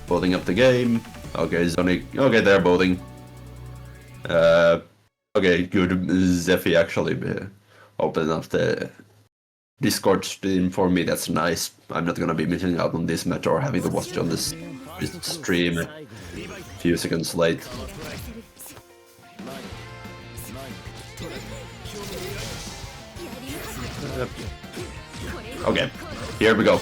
Boating up the game. Okay, Zonik. Okay, they're boating. Okay, good. Zephy actually opened up the Discord stream for me. That's nice. I'm not gonna be missing out on this match or having to watch on this stream a few seconds late. Okay, here we go.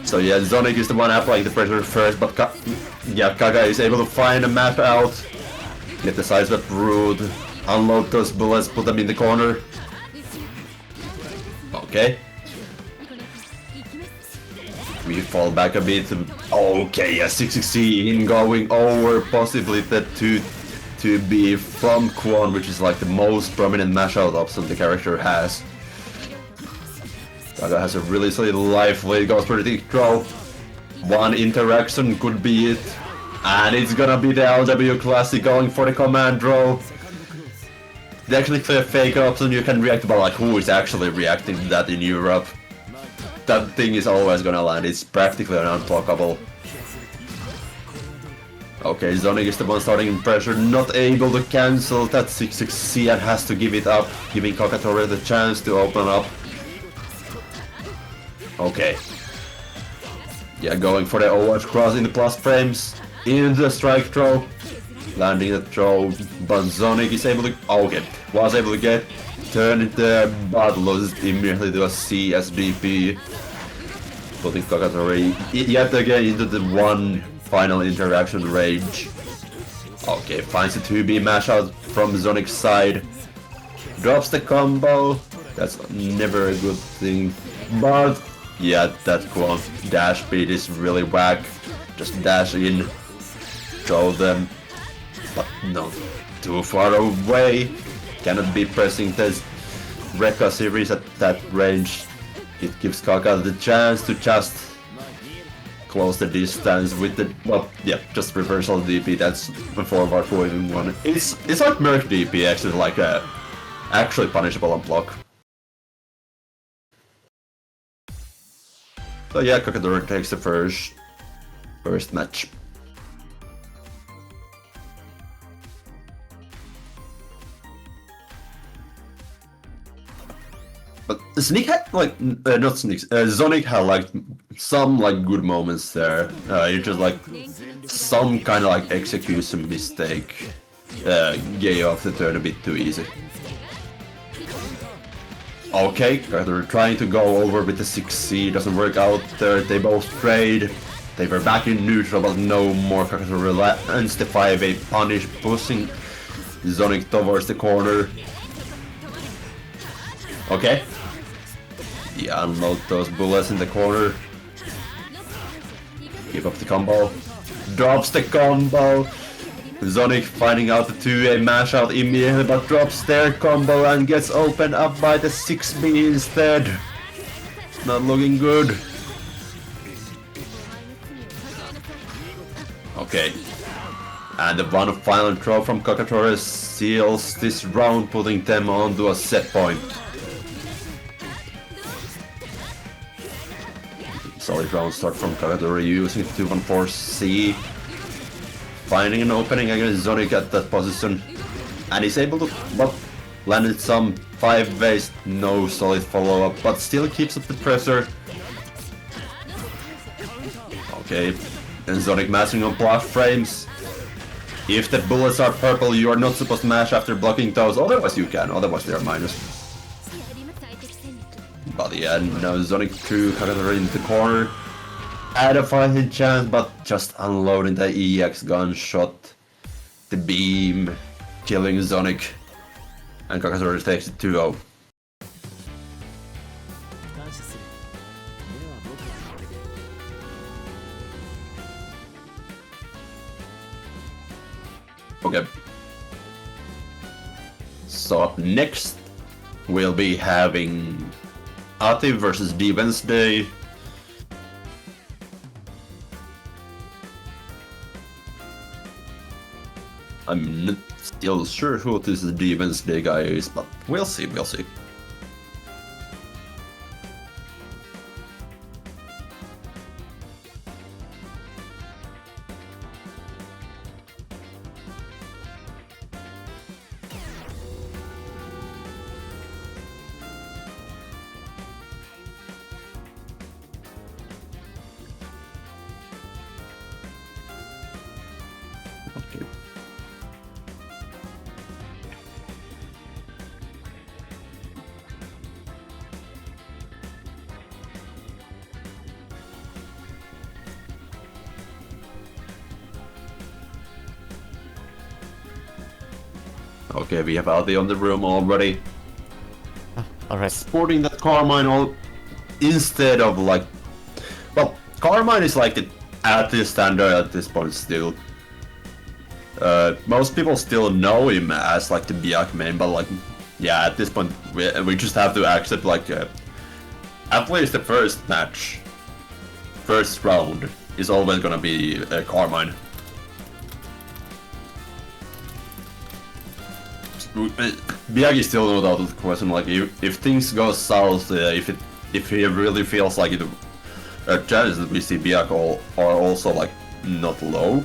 So yeah, Zonik is the one applying the pressure first, but Kaga is able to find a map out, get the sidestep route, unload those bullets, put them in the corner. Okay. We fall back a bit. Okay, a 660 in going over, possibly the 2B from Kwon, which is like the most prominent mashout option the character has. Kaga has a really solid life lead, goes for the tick throw. One interaction could be it. And it's gonna be the LW Classic going for the command draw. They actually play a fake option, you can react, but like who is actually reacting to that in Europe? That thing is always gonna land, it's practically unblockable. Okay, Zonik is the one starting pressure, not able to cancel that 660 and has to give it up, giving Cacatore the chance to open up. Okay. Yeah, going for the Overwatch cross in the plus frames, in the strike throw. Landing the throw, but Zonik is able to... Okay, was able to get turned it there, but lost immediately to a CSDP. Putting Cacatoregalattiko yet again into the one final interaction range. Okay, finds a 2B mashout from Zonik's side. Drops the combo. That's never a good thing. But yeah, that Kwon dash speed is really whack. Just dash in, throw them. But not too far away. Cannot be pressing this Rekka series at that range. It gives Kaga the chance to just close the distance with the, well, yeah, just reversal DP. That's a forward going one. It's like Merc DP, actually, like actually punishable on block. So yeah, Cacatore takes the first match. But Sneak had like not Sneak. Zonik had like some like good moments there. It's just like some kind of like execution mistake gave off the turn a bit too easy. Okay, they're trying to go over with the 6C, doesn't work out there. They both trade. They were back in neutral, but no more. Cacatoregalattiko lands the 5A punish, pushing Zonik towards the corner. Okay. Yeah, unload those bullets in the corner. Give up the combo. Drops the combo. Zonik finding out the 2A mashout immediately, but drops their combo and gets opened up by the 6B instead. Not looking good. Okay. And the one final throw from Cacatore seals this round, putting them onto a set point. Solid round start from Cacatore using 214C. Finding an opening against Zonik at that position. And he's able to landed some 5-ways, no solid follow-up, but still keeps up the pressure. Okay, and Zonik mashing on block frames. If the bullets are purple, you are not supposed to mash after blocking those, otherwise you can, otherwise they are minus. But yeah, now Zonik threw Cacatore into the corner. Had a fighting chance, but just unloading the EX gunshot. The beam, killing Zonik. And Cacatore takes it 2-0. Okay. So up next, we'll be having Ati versus DWednesday. I'm not still sure who this DWednesday guy is, but we'll see, we'll see. Okay, we have Aldi on the room already. Alright. Sporting that Carmine all instead of like, well, Carmine is like at the standard at this point still. Most people still know him as like the Biak main, but like, yeah, at this point we just have to accept like at least the first match, first round is always gonna be Carmine. Biak is still not out of the question. Like if things go south, if he really feels like it, chances that we see Biak are also like not low.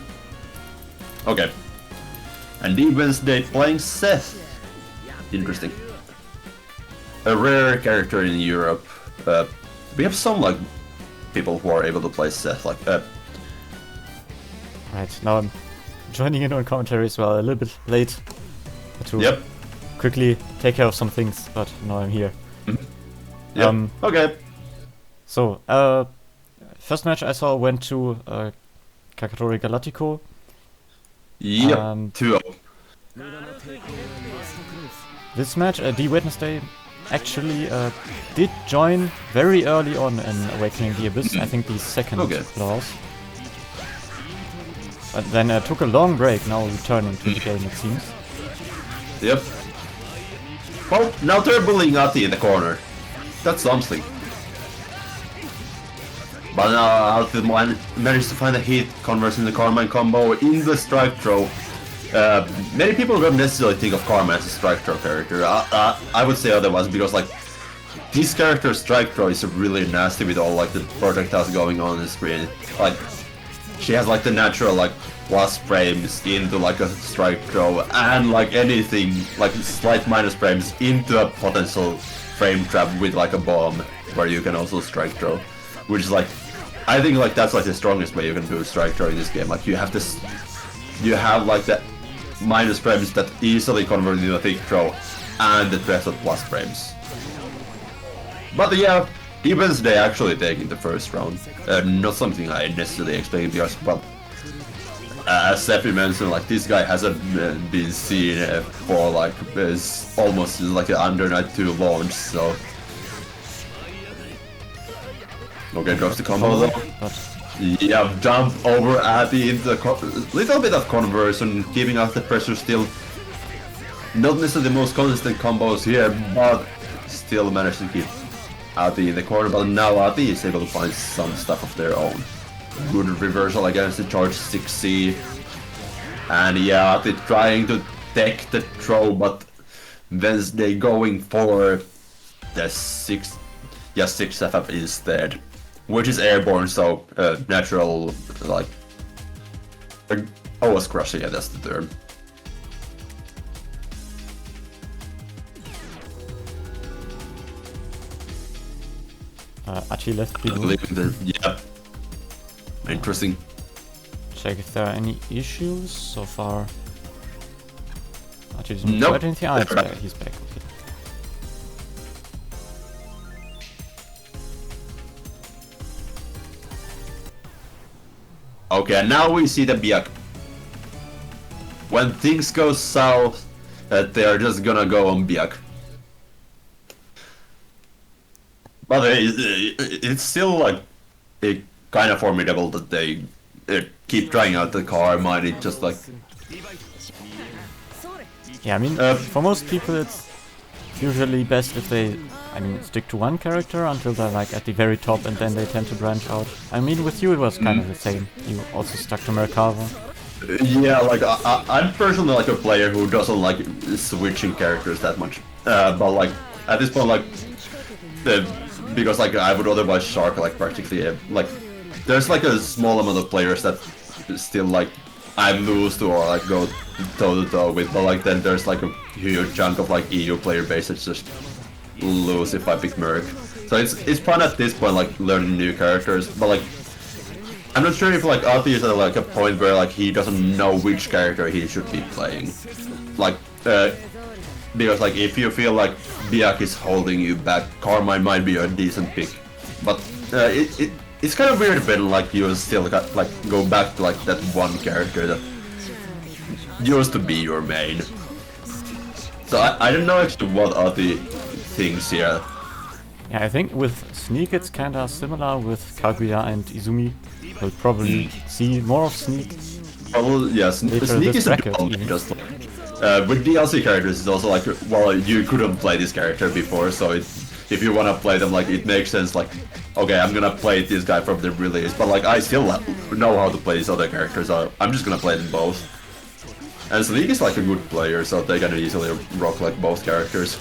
Okay. And DWednesday playing Seth. Interesting. A rare character in Europe. We have some like people who are able to play Seth like that. Right, now I'm joining in on commentary as well, a little bit late to quickly take care of some things, but now I'm here. Okay. So, first match I saw went to Cacatoregalattico. Yep, 2-0. This match, DWednesday actually did join very early on in Awakening the Abyss, I think the second class. But then took a long break, now returning to the game it seems. Yep. Well, now they're bullying Ati in the corner. That's something. But now Ati managed to find a hit, converting the Carmine combo in the strike throw. Many people don't necessarily think of Carmine as a strike throw character. I would say otherwise, because like this character's strike throw is really nasty with all like the projectiles going on the screen. Like she has like the natural like plus frames into like a strike throw, and like anything like slight minus frames into a potential frame trap with like a bomb where you can also strike throw, which is like I think like that's like the strongest way you can do a strike throw in this game. Like you have this, you have like the minus frames that easily convert into a thick throw, and the rest of plus frames. But yeah, DWednesday actually taking the first round. Not something I necessarily expected, because, well, as Seppi mentioned, like this guy hasn't been seen for like almost like an under night 2 launch, so. Okay, drops the combo though. Yeah, jump over Abby into the little bit of conversion, keeping out the pressure still. Not necessarily the most consistent combos here, but still managed to keep Ati in the corner. But now Ati is able to find some stuff of their own. Good reversal against the charge 6C. And yeah, Ati trying to take the throw, but Wednesday going for the 6 FF instead. Which is airborne, so natural, like, OS crush, yeah, that's the term. Achi left blue. Yeah. Interesting. Check if there are any issues so far. Achi doesn't do anything. Ah, he's back. Okay. Okay, now we see the Biak. When things go south, they are just gonna go on Biak. But it's still like kind of formidable that they keep trying out the Carmine. It just like. Yeah, I mean, for most people it's usually best if they, stick to one character until they're like at the very top, and then they tend to branch out. I mean, with you it was kind of the same. You also stuck to Merkava. Yeah, like I'm personally like a player who doesn't like switching characters that much. But like at this point, like because like I would otherwise shark like practically like there's like a small amount of players that still like I lose to or like go toe to toe with, but like then there's like a huge chunk of like EU player base that's just lose if I pick Merc. So it's fun at this point, like learning new characters, but like I'm not sure if like Ati is at like a point where like he doesn't know which character he should be playing. Like because like if you feel like Biak is holding you back, Carmine might be a decent pick. But it's kind of weird when like you still got like go back to like that one character that used to be your main. So I don't know actually what are the things here. Yeah, I think with Sneak it's kinda similar with Kaguya and Izumi. We'll probably see more of Sneak. Probably, yeah, Sneak is a bit just like... with DLC characters, it's also like, well, you couldn't play this character before, so if you wanna play them, like, it makes sense, like, okay, I'm gonna play this guy from the release, but like, I still know how to play these other characters, so I'm just gonna play them both. And Sneak is like a good player, so they can easily rock like both characters.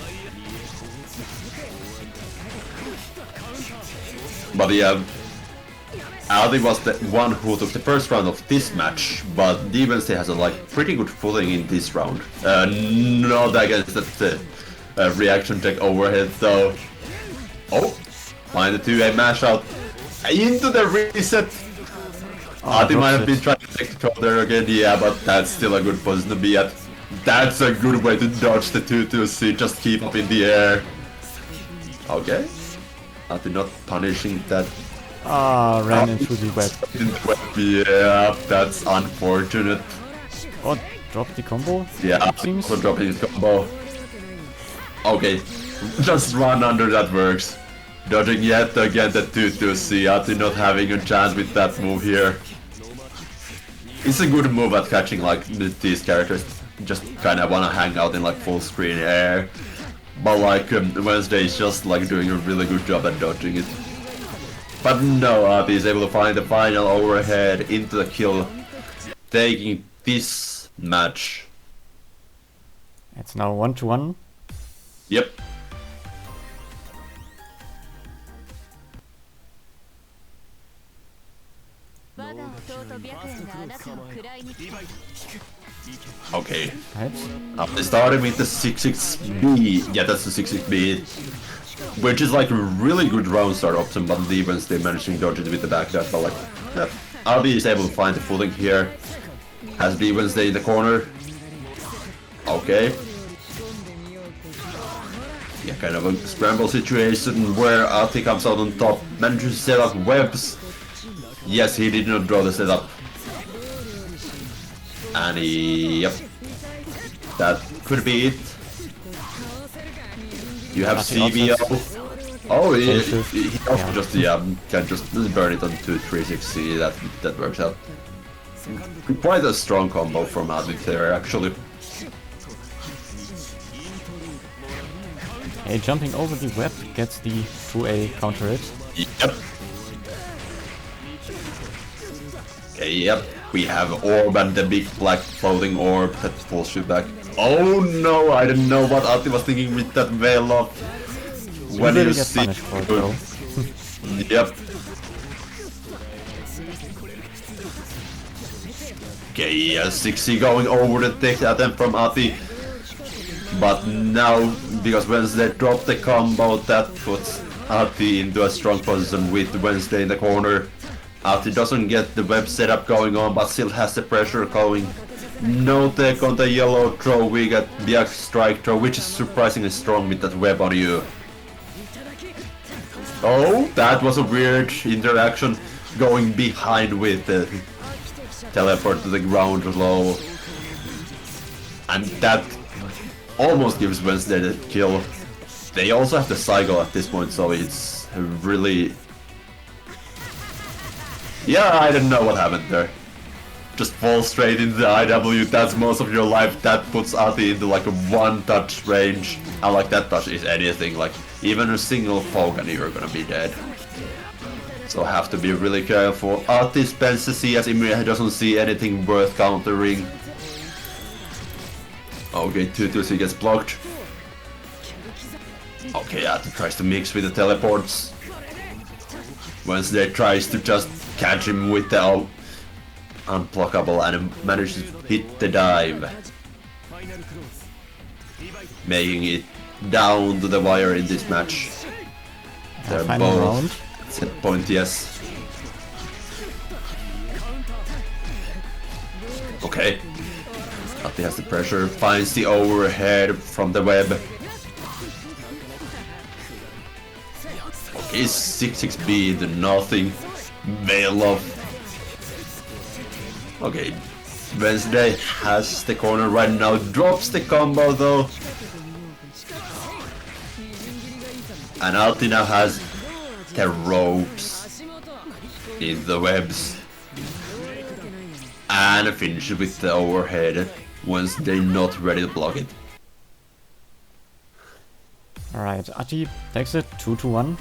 But yeah, Aldi was the one who took the first round of this match, but DWednesday has a like pretty good footing in this round. Not against the reaction tech overhead though. Oh, find the 2A mash out into the reset. Aldi might have been trying to take the control there again, yeah, but that's still a good position to be at. That's a good way to dodge the 2-2C, just keep up in the air. Okay. Aldi not punishing that. Ran into the web. Yeah, that's unfortunate. Oh, dropped the combo? Yeah, seems. also dropping the combo. Okay, just run under, that works. Dodging yet again the 2-2C, Aldi not having a chance with that move here. It's a good move at catching like these characters, just kinda wanna hang out in like full screen air. But like Wednesday is just like doing a really good job at dodging it. But no, Aldi is able to find the final overhead into the kill, taking this match. It's now 1-1. Yep. Okay. Right. They started with the 6-6B. Yeah, that's the 6-6B. Which is like a really good round start option, but DWednesday managed to dodge it with the back dash. But like, yeah, Aldi is able to find the footing here. Has DWednesday in the corner. Okay. Yeah, kind of a scramble situation where Aldi comes out on top, manages to set up webs. Yes, he did not draw the setup. And yep. That could be it. You have CVO. Oh, he also just can just burn it on 2-3-6C. That works out. Quite a strong combo from Aldi there, actually. Hey, jumping over the web gets the 2A counter hit. Yep. Okay, yep. We have Orb and the big black floating orb that pulls you back. Oh no, I didn't know what Aldi was thinking with that veil up. When you see it, though. Yep. Okay, yeah, 6C going over the tech attempt from Aldi. But now, because Wednesday dropped the combo, that puts Aldi into a strong position with Wednesday in the corner. Aldi doesn't get the web setup going on, but still has the pressure going. No tech on the yellow throw, we got the strike throw, which is surprisingly strong with that web on you. Oh, that was a weird interaction, going behind with the teleport to the ground low. And that almost gives Wednesday the kill. They also have the cycle at this point, so it's really... Yeah, I didn't know what happened there. Just fall straight into the IW, that's most of your life, that puts Aldi into like a one-touch range. And like that touch is anything, like even a single poke and you're gonna be dead. So have to be really careful. Aldi spends the CS, Imria doesn't see anything worth countering. Okay, 2-2C gets blocked. Okay, Aldi tries to mix with the teleports. Wednesday tries to just catch him with the unblockable and manages to hit the dive, making it down to the wire in this match. They're both set point, yes. Okay. Aldi has the pressure, finds the overhead from the web. Okay, 6-6B into nothing. Veil off. Okay, Wednesday has the corner right now, drops the combo though. And Alti now has the ropes in the webs. And finish with the overhead once they're not ready to block it. Alright, Ati takes it 2-1.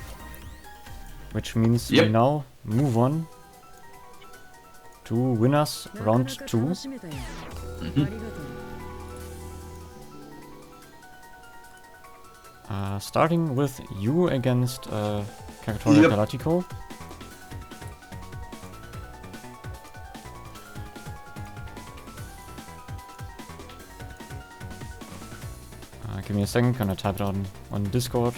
Which means we now move on to winners round 2. Starting with you against Cacatoregalattico. Give me a second, gonna type it on Discord.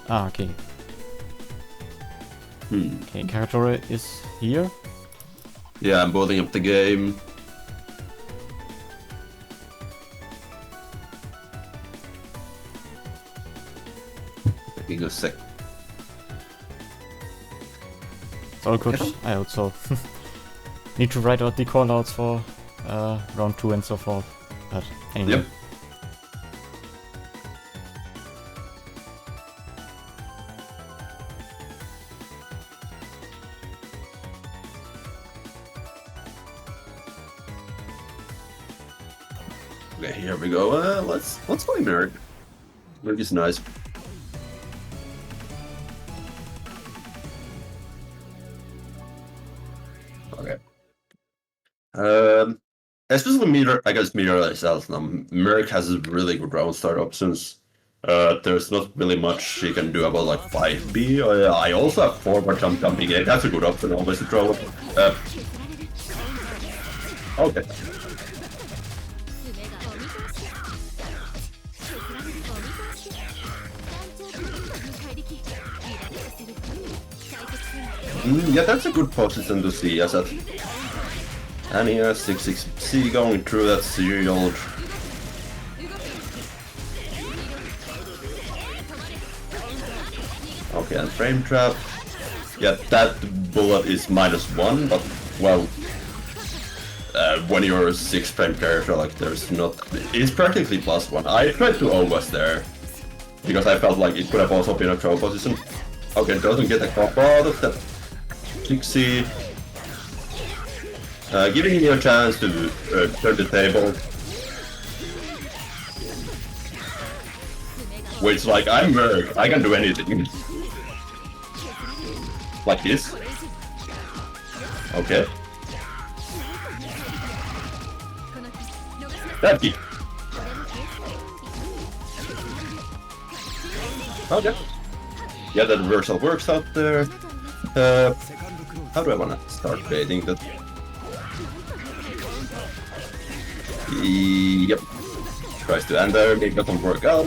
Okay. Okay, Cacatore is here. Yeah, I'm building up the game. Taking a sec. It's all good. I also need to write out the callouts for round 2 and so forth. But anyway. Yep. Okay, here we go. Let's play Merrick. Merrick is nice. Okay. Especially meter, I guess meter itself. Merrick has really good round start options. There's not really much she can do about like 5B. I also have forward jump jumping in. That's a good option always to throw. Okay. Yeah, that's a good position to see as that. And here 6-6C going through that serial. Okay, and frame trap. Yeah, that bullet is -1, but well, when you're a 6 frame character, like there's not, it's practically +1. I tried to OS there because I felt like it could have also been a throw position. Okay, doesn't get a combo out of that. 6C. Giving you a chance to turn the table. Which, like, I'm Merc, I can do anything. Like this. Okay. That key. Okay. Yeah, that reversal works out there. How do I wanna start baiting that? Yep. Tries to end there, maybe doesn't work out.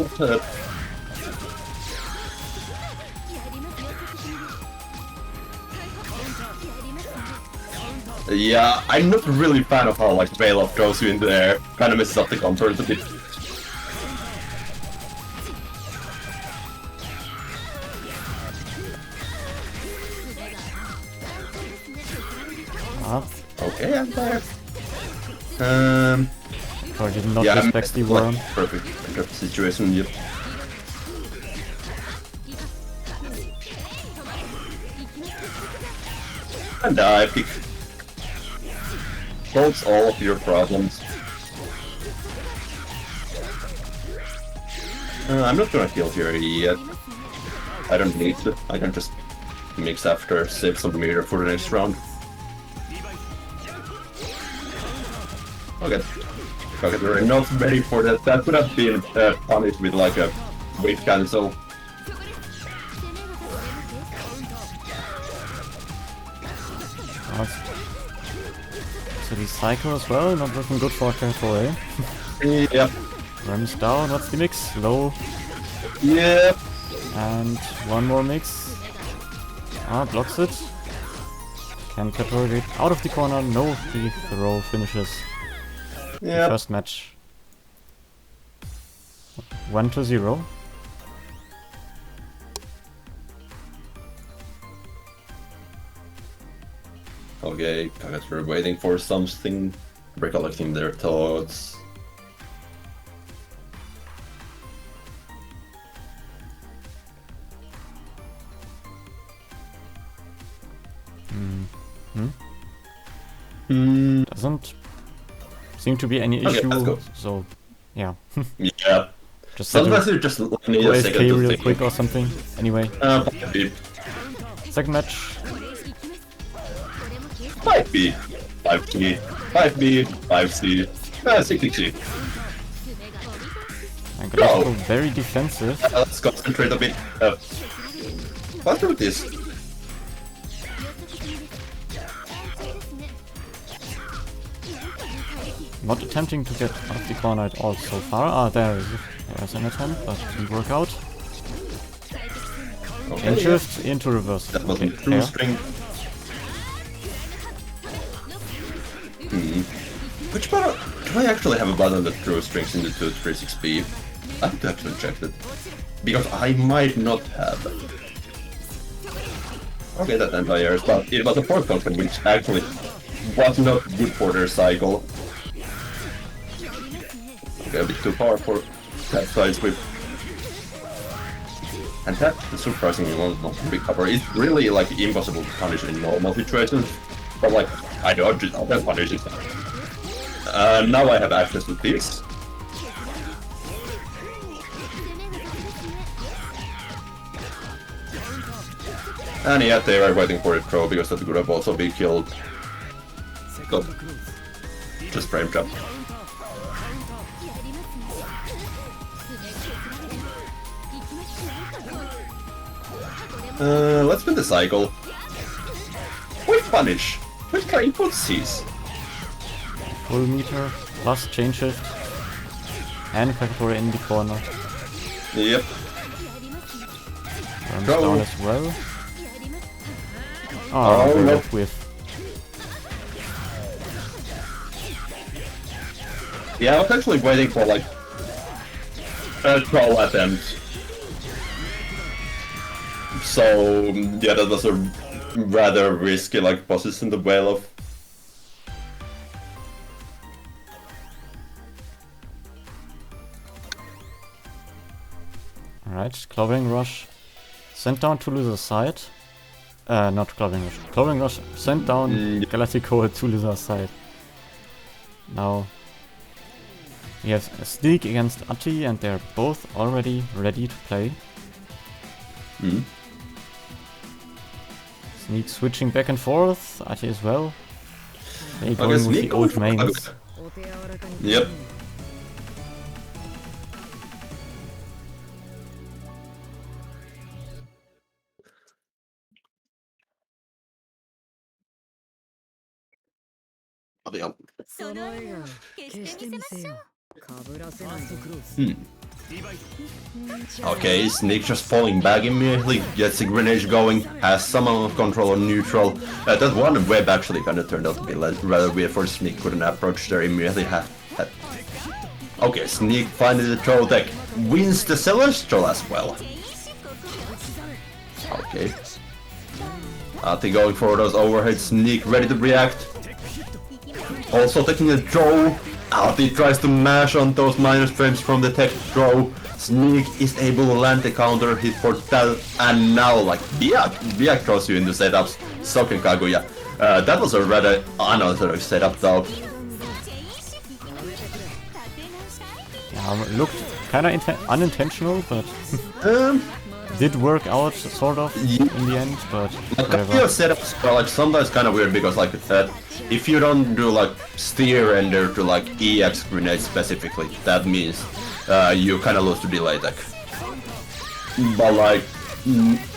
Yeah, I'm not really a fan of how like Veil of throws you into the air. Kinda messes up the contours a bit. Okay, I'm there. I did not respect the worm. Perfect. Situation, yep. And I pick. Solves all of your problems. I'm not gonna kill here yet. I don't need to. I can just mix after, save some meter for the next round. Okay. Okay, we're not ready for that. That would have been punished with like a weight cancel. So the cycle as well, not looking good for Cacatoregalattico. Yep. Rams down, what's the mix? Low. Yep. And one more mix. Blocks it. Can Cacatoregalattico get out of the corner? No, the throw finishes. Yeah. First match. 1-0. Okay, Cacatoregalattico waiting for something, recollecting their thoughts. Doesn't seem to be any issue, let's go. so yeah. Yeah. Just Sometimes you just need go a second AFK to real think. quick or something. Anyway, Maybe. second match. 5B, 5C, 5B, 5C, 6C. I'm gonna go very defensive. Let's concentrate a bit. Let's do this. Not attempting to get out of the corner at all so far. Ah, there's an attempt, but didn't work out. Okay. And shift into reverse. That was Okay, a true fair. string. Which button? Do I actually have a button that draws strings into 236B? I have to actually check that. Because I might not have. Okay, that entire, but it was a port function which actually was not good for their cycle. Okay, a bit too far for that side sweep. And that surprisingly won't not recover. It's really like impossible to punish in normal situations. But like, I dodge it, I'll punish it. Now I have access to this. And yet they are waiting for a throw because that could have also been killed. Go. Just frame trap. Let's spin the cycle. With punish. With kind footsies. Full meter plus chain shift. And Cacatoregalattico in the corner. Yep. Runs Go. down as well. Oh, no. no. With. Yeah, I was actually waiting for like a troll attempt. So yeah, that was a rather risky like position to bail off. Alright, Clobbering Rush. Sent down to loser's side. Not Clobbering Rush. Clobbering Rush sent down Galactico to loser's side. Now we have a Sneak against Ati and they're both already ready to play. Sneak switching back and forth, Ati as well. They going with the old mains. Yep. Okay, Sneak just falling back immediately, gets the grenade going, has some amount of control on neutral. That one web actually kinda turned out to be rather weird for Sneak, couldn't approach there immediately. Okay, Sneak finding the troll deck, wins the Celestial as well. Okay. Ati going for those overheads, Sneak ready to react. Also taking a draw. Ati tries to mash on those minus frames from the tech draw. Sneak is able to land the counter hit for that, and now like Biak throws you into setups. Soken Kaguya. That was a rather unorthodox setup though. Yeah, looked kinda unintentional, but did work out sort of in the end, but whatever. Your setups are like sometimes kind of weird because like if you don't do like steer render to like EX grenade specifically, that means you kind of lose to delay attack. But like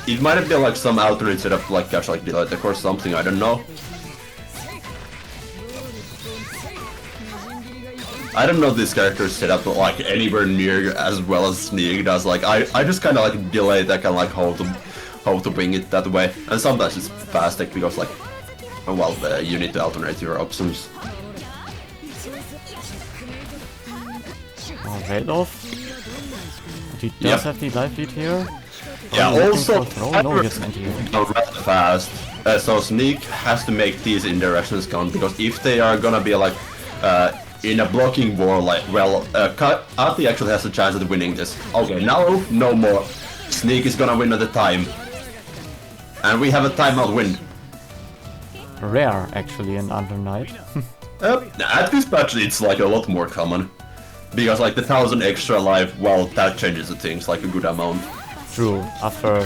it might have been like some alternate setup like catch like delay attack or something, I don't know. I don't know this character's set up like anywhere near as well as Sneak does. Like I just kind of like delay attack and like how to wing it that way. And sometimes it's fast tech because like well you need to alternate your options. Oh, right off. He does have the life lead here. Yeah, also no, gets anti-air. rather fast. So Sneak has to make these indirections count, because if they are gonna be like in a blocking war, like, well, Ati actually has a chance at winning this. Okay, now no more. Sneak is gonna win at the time. And we have a timeout win. Rare, actually, in Under Night. At this patch it's like a lot more common. Because like the 1000 extra life, well, that changes the things like a good amount. True, after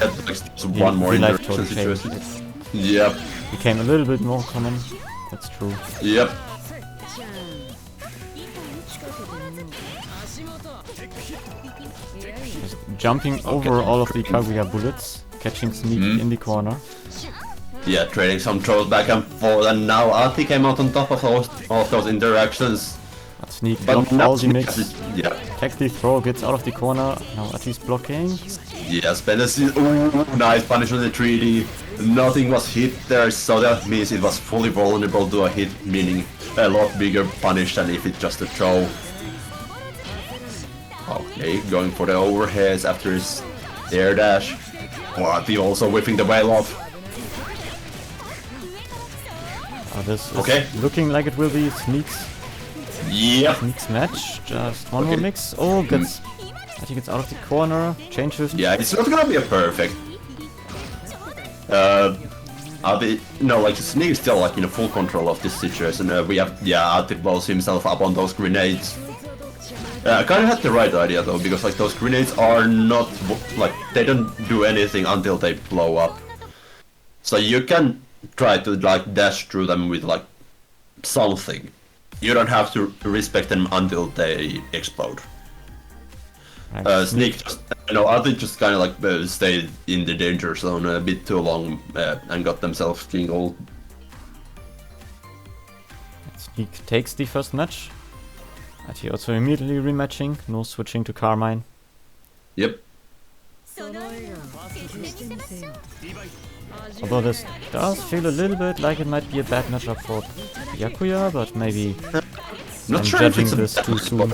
one more life interaction total situation. changed, Yep. it became a little bit more common. That's true. Yep. Just jumping over all of the Kaguya bullets, catching Sneak in the corner. Yeah, trading some throws back and forth, and now Ati came out on top of all of those interactions. But Sneak But blocked now all the mix. yeah. Tech the throw, gets out of the corner. Now Ati's blocking. Yes, Benesi. Ooh, nice punish on the 3D. Nothing was hit there, so that means it was fully vulnerable to a hit, meaning a lot bigger punish than if it's just a throw. Okay, going for the overheads after his air dash. Ati also whipping the whale off. This is Okay. looking like it will be Sneak's Yep. match. Just one more mix. Oh, gets. Ati gets out of the corner. Changes. Yeah, it's not gonna be a perfect. Ati, no, like Sneak is still like in full control of this situation. We have, Ati blows himself up on those grenades. I kind of had the right idea though, because like those grenades are not like they don't do anything until they blow up. So you can try to like dash through them with like something. You don't have to respect them until they explode. Sneak just, Ati just kind of like stayed in the danger zone a bit too long and got themselves jingled. Sneak takes the first match. Ati also immediately rematching, no switching to Carmine. Yep. Although this does feel a little bit like it might be a bad matchup for Byakuya, but maybe Not I'm sure judging if it's this too soon.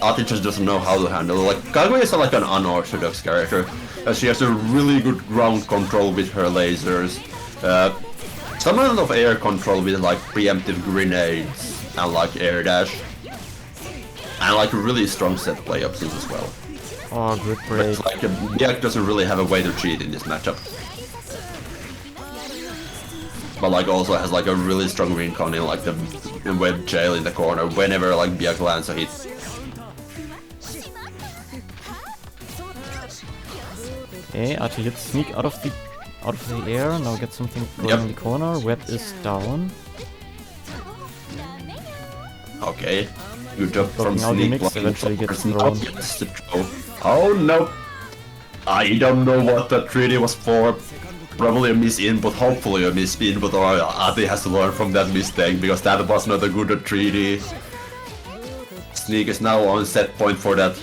Ati just doesn't know how to handle it. Like, Kaguya is like an unorthodox character. She has a really good ground control with her lasers. Some amount of air control with like preemptive grenades and like air dash. And like really strong set play options as well. Oh, good break. But like, Byakuya doesn't really have a way to cheat in this matchup. But like also has like a really strong recon in like the web jail in the corner whenever like Byakuya lands a hit. Okay, Ati hits Sneak out of the air, now gets something going in the corner, web is down. Okay, good job from Blocking out the Sneak. mix, eventually gets thrown. Oh no! I don't know what that 3D was for. Probably a misinput, hopefully a misinput, or Ati has to learn from that mistake, because that was not a good 3D. Sneak is now on set point for that.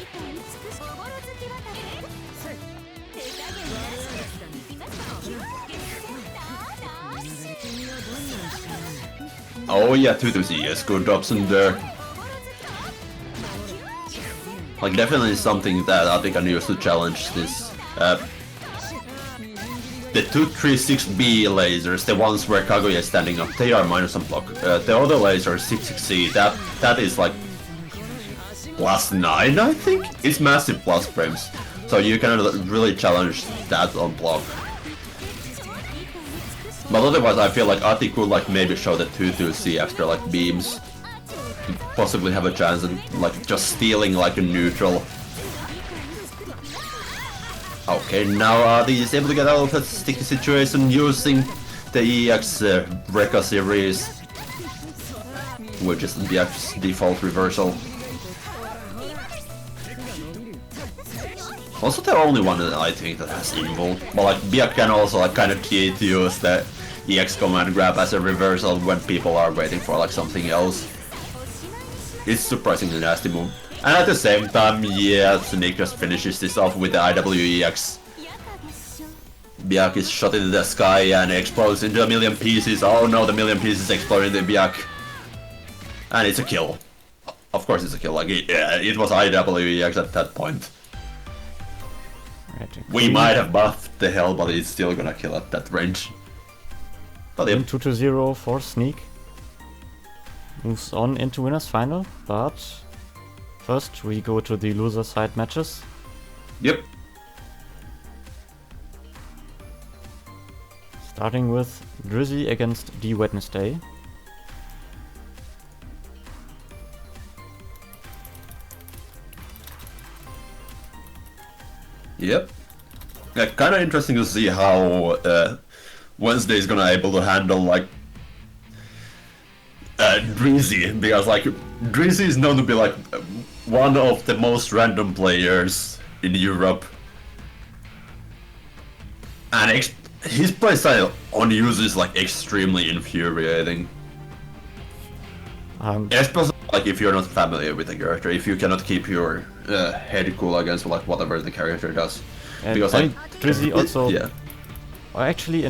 Oh yeah, 2-2-C, yes, good option there. Like definitely something that Ati can use to challenge this. The 236B lasers, the ones where Kaguya is standing up, they are minus on block. The other laser, 66C, that is like +9, I think? It's massive plus frames. So you can really challenge that on block. But otherwise I feel like Ati could like maybe show the 2-2-C after like beams. To possibly have a chance and like just stealing like a neutral. Okay, now Ati is able to get out of that sticky situation using the EX Rekka series, which is the default reversal. Also the only one that I think that has invul, but like Byakuya can also like kind of cheat to use the EX command grab as a reversal when people are waiting for like something else. It's surprisingly nasty move. And at the same time, yeah, Zonik just finishes this off with the IWEX. Byakuya is shot into the sky and explodes into a million pieces. Oh no, the million pieces explode into Byakuya. And it's a kill. Of course it's a kill, like it was IWEX at that point. We might have buffed the hell, but it's still gonna kill at that range. But yeah. 2-0 for Sneak. Moves on into winners final, but first we go to the loser side matches. Yep. Starting with Drizzy against DWednesday. Yep. Yeah, kind of interesting to see how Wednesday is gonna able to handle like Drizzy, because like Drizzy is known to be like one of the most random players in Europe, and his playstyle on use is like extremely infuriating. Especially like if you're not familiar with the character, if you cannot keep your head cool against like whatever the character does. Because like Drizzy also. Yeah. Well, actually,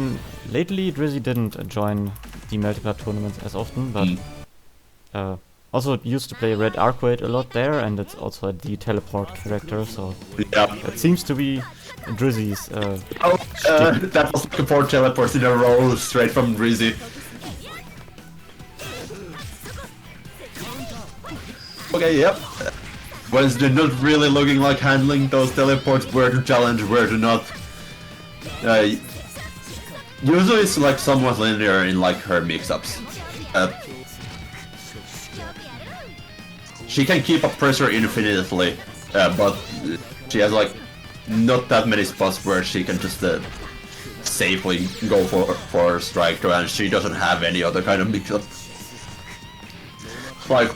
lately Drizzy didn't join the multiplayer tournaments as often, but also used to play Red Arcade a lot there, and it's also the teleport character, so yeah. it seems to be Drizzy's. That was like 4 teleports in a row straight from Drizzy. Okay, yep. Wednesday not really looking like handling those teleports, where to challenge, where to not. Usually it's like somewhat linear in like her mix-ups. She can keep up pressure infinitely, but she has like not that many spots where she can just safely go for strike throw, and she doesn't have any other kind of mix-up. Like,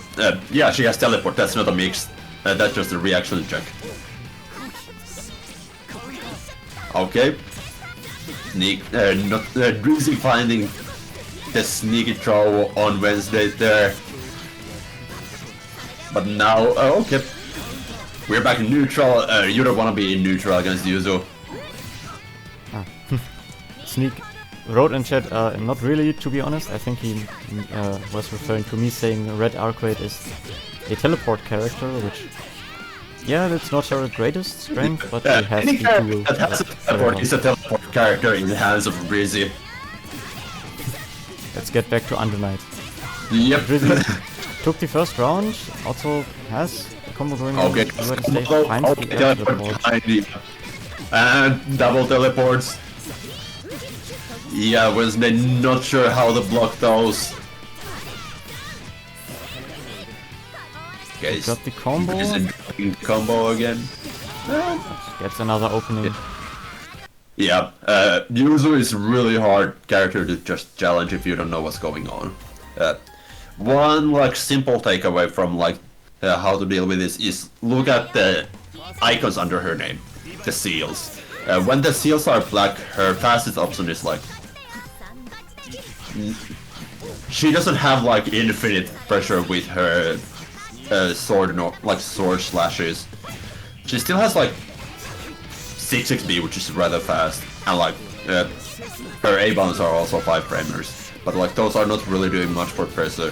yeah, she has teleport, that's not a mix, that's just a reaction check. Okay. Sneak, Drizzy finding the sneaky throw on Wednesday there. But now, okay. We're back in neutral, you don't want to be in neutral against Yuzu. Sneak wrote in chat, not really, to be honest. I think he was referring to me saying Red Arcade is a teleport character, which, yeah, that's not her greatest strength, but it has the tool. That has a teleport is a teleport character in the hands of Drizzy. Let's get back to Undernight. Yep. Drizzy took the first round, also has a combo going on. Okay, teleport. And double teleports. Yeah, Wednesday not sure how to block those. Okay, got the combo. Is it combo again? Gets another opening. Yeah, Yuzu is really hard character to just challenge if you don't know what's going on. One like simple takeaway from like how to deal with this is look at the icons under her name, the seals. When the seals are black, her fastest option is like she doesn't have like infinite pressure with her sword, like sword slashes. She still has like 6 XP, which is rather fast, and like her A bounds are also 5 framers, but like those are not really doing much for pressure.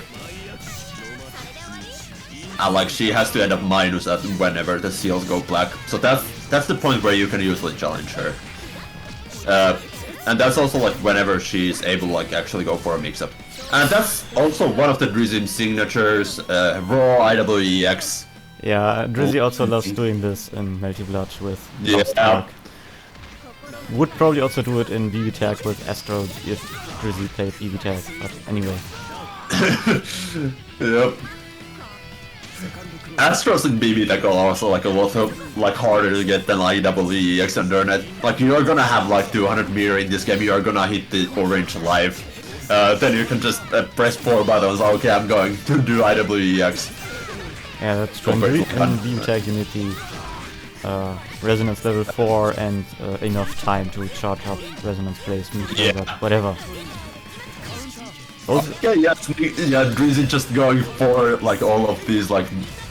And like she has to end up minus at whenever the seals go black, so that's the point where you can usually challenge her. And that's also like whenever she's able to like actually go for a mix-up. And that's also one of the Drizzy signatures, raw IWEX. Yeah, Drizzy also loves doing this in Multi-Blood with Lost Ark. Would probably also do it in BB Tag with Astro if Drizzy played BB Tag, but anyway. Yep. Astros in BB Tag are also like a lot of, like harder to get than IWEX and Dernet. Like you're gonna have like 200 mirror in this game, you're gonna hit the orange live. Then you can just press 4 buttons, okay, I'm going to do IWEX. Yeah, that's true. In Beam Tag you need the resonance level 4 and enough time to charge up resonance plays, whatever. Okay, yeah, Drizzy just going for like all of these like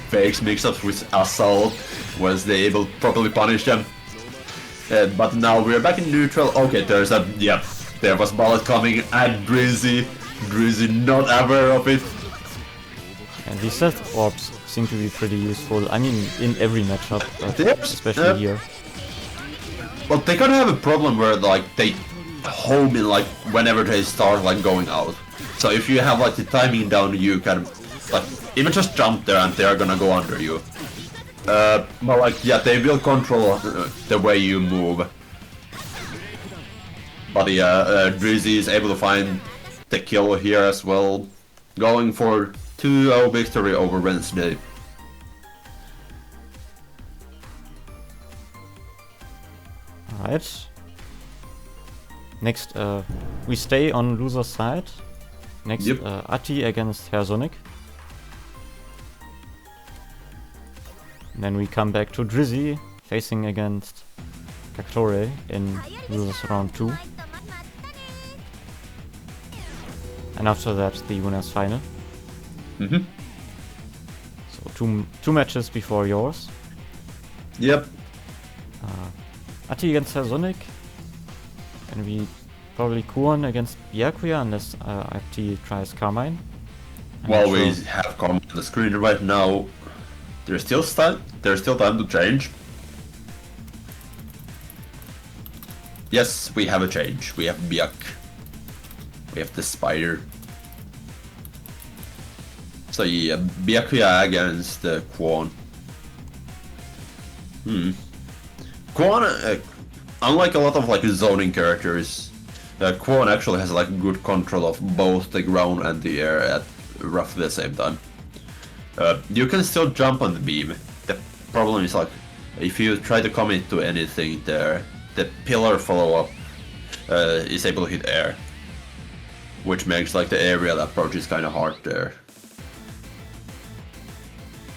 fakes mix-ups with Assault, was they able to properly punish them. But now we're back in neutral. Okay, there's a, there was bullet coming at Drizzy not aware of it. And these stealth orbs seem to be pretty useful, I mean in every matchup, but especially here. Well, they kind of have a problem where like they home in like whenever they start like going out. So if you have like the timing down, you can like even just jump there and they're gonna go under you. But like yeah, they will control the way you move. But yeah, Drizzy is able to find the kill here as well, going for 2-0 victory over Wednesday. Alright. Next, we stay on loser's side. Next, Yep. Ati against Heer Zonik. Then we come back to Drizzy, facing against Cacatore in loser's round 2. And after that, the winners final. So two matches before yours. Yep. Ati against Heer Zonik. And we probably Kuon against Byakuya unless Ati tries Carmine. While we have Carmine on the screen right now, there's still time to change. Yes, we have a change. We have Byak. We have the spider. So yeah, Byakuya against Kwon. Kwon, unlike a lot of like zoning characters, Kwon actually has like good control of both the ground and the air at roughly the same time. You can still jump on the beam. The problem is like if you try to commit to anything there, the pillar follow-up is able to hit air, which makes like the aerial approach is kind of hard there.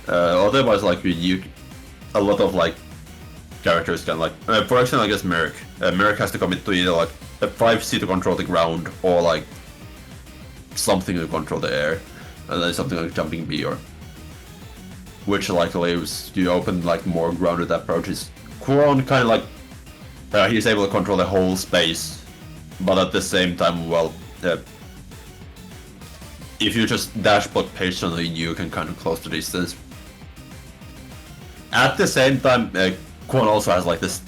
Otherwise, like a lot of like characters can like, for example, I guess Merrick. Merrick has to commit to either like a 5C to control the ground or like something to control the air, and then something like jumping B or, which like leaves you open like more grounded approaches. Kwon kind of like he's able to control the whole space, but at the same time, well, if you just dash block patiently, you can kind of close the distance. At the same time, Kwon also has like this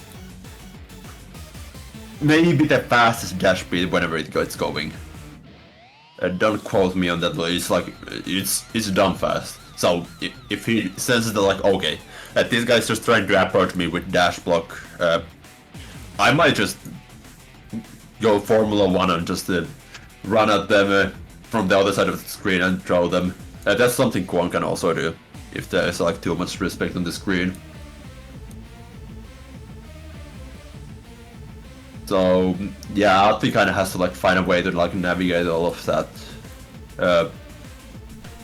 maybe the fastest dash speed whenever it gets going. Don't quote me on that, but it's like it's dumb fast. So if he senses that like okay, this guy's just trying to approach me with dash block, I might just go Formula 1 and just run at them from the other side of the screen and throw them. That's something Kwon can also do if there's like too much respect on the screen. So yeah, Ati kind of has to like find a way to like navigate all of that,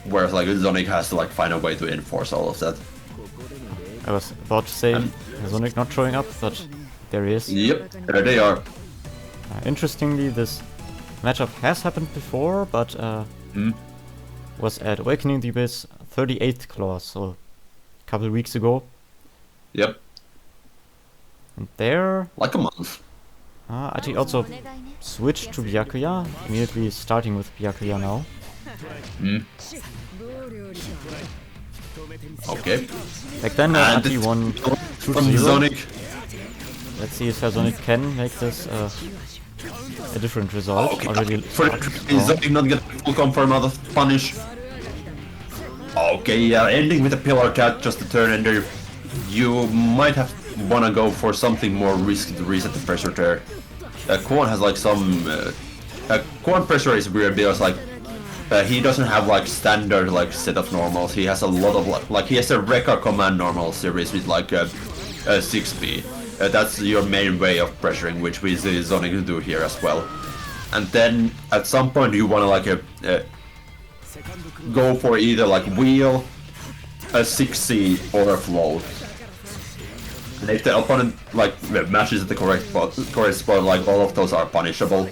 whereas like Zonik has to like find a way to enforce all of that. I was about to say Zonik not showing up, but there he is. Yep, there they are. Interestingly, this matchup has happened before, but was at Awakening the Abyss 38th clause, so a couple weeks ago. Yep. And there... Like a month. Ati also switched to Byakuya, immediately starting with Byakuya now. Okay. Back then Ati won 2-0. Zonik. Let's see if Zonik can make this a different result. Okay. Already Is Zonik not get full confirm out of punish? Okay, yeah, ending with a pillar cat just a turn ender. You might have wanna go for something more risky to reset the pressure there. Kwon has like some... Kwon pressure is weird because like he doesn't have like standard like set of normals. He has a lot of like he has a Rekka command normal series with like 6B. That's your main way of pressuring, which we see Zonik do here as well. And then at some point you wanna like go for either like wheel, a 6C or a float. And if the opponent like matches at the correct spot, like all of those are punishable.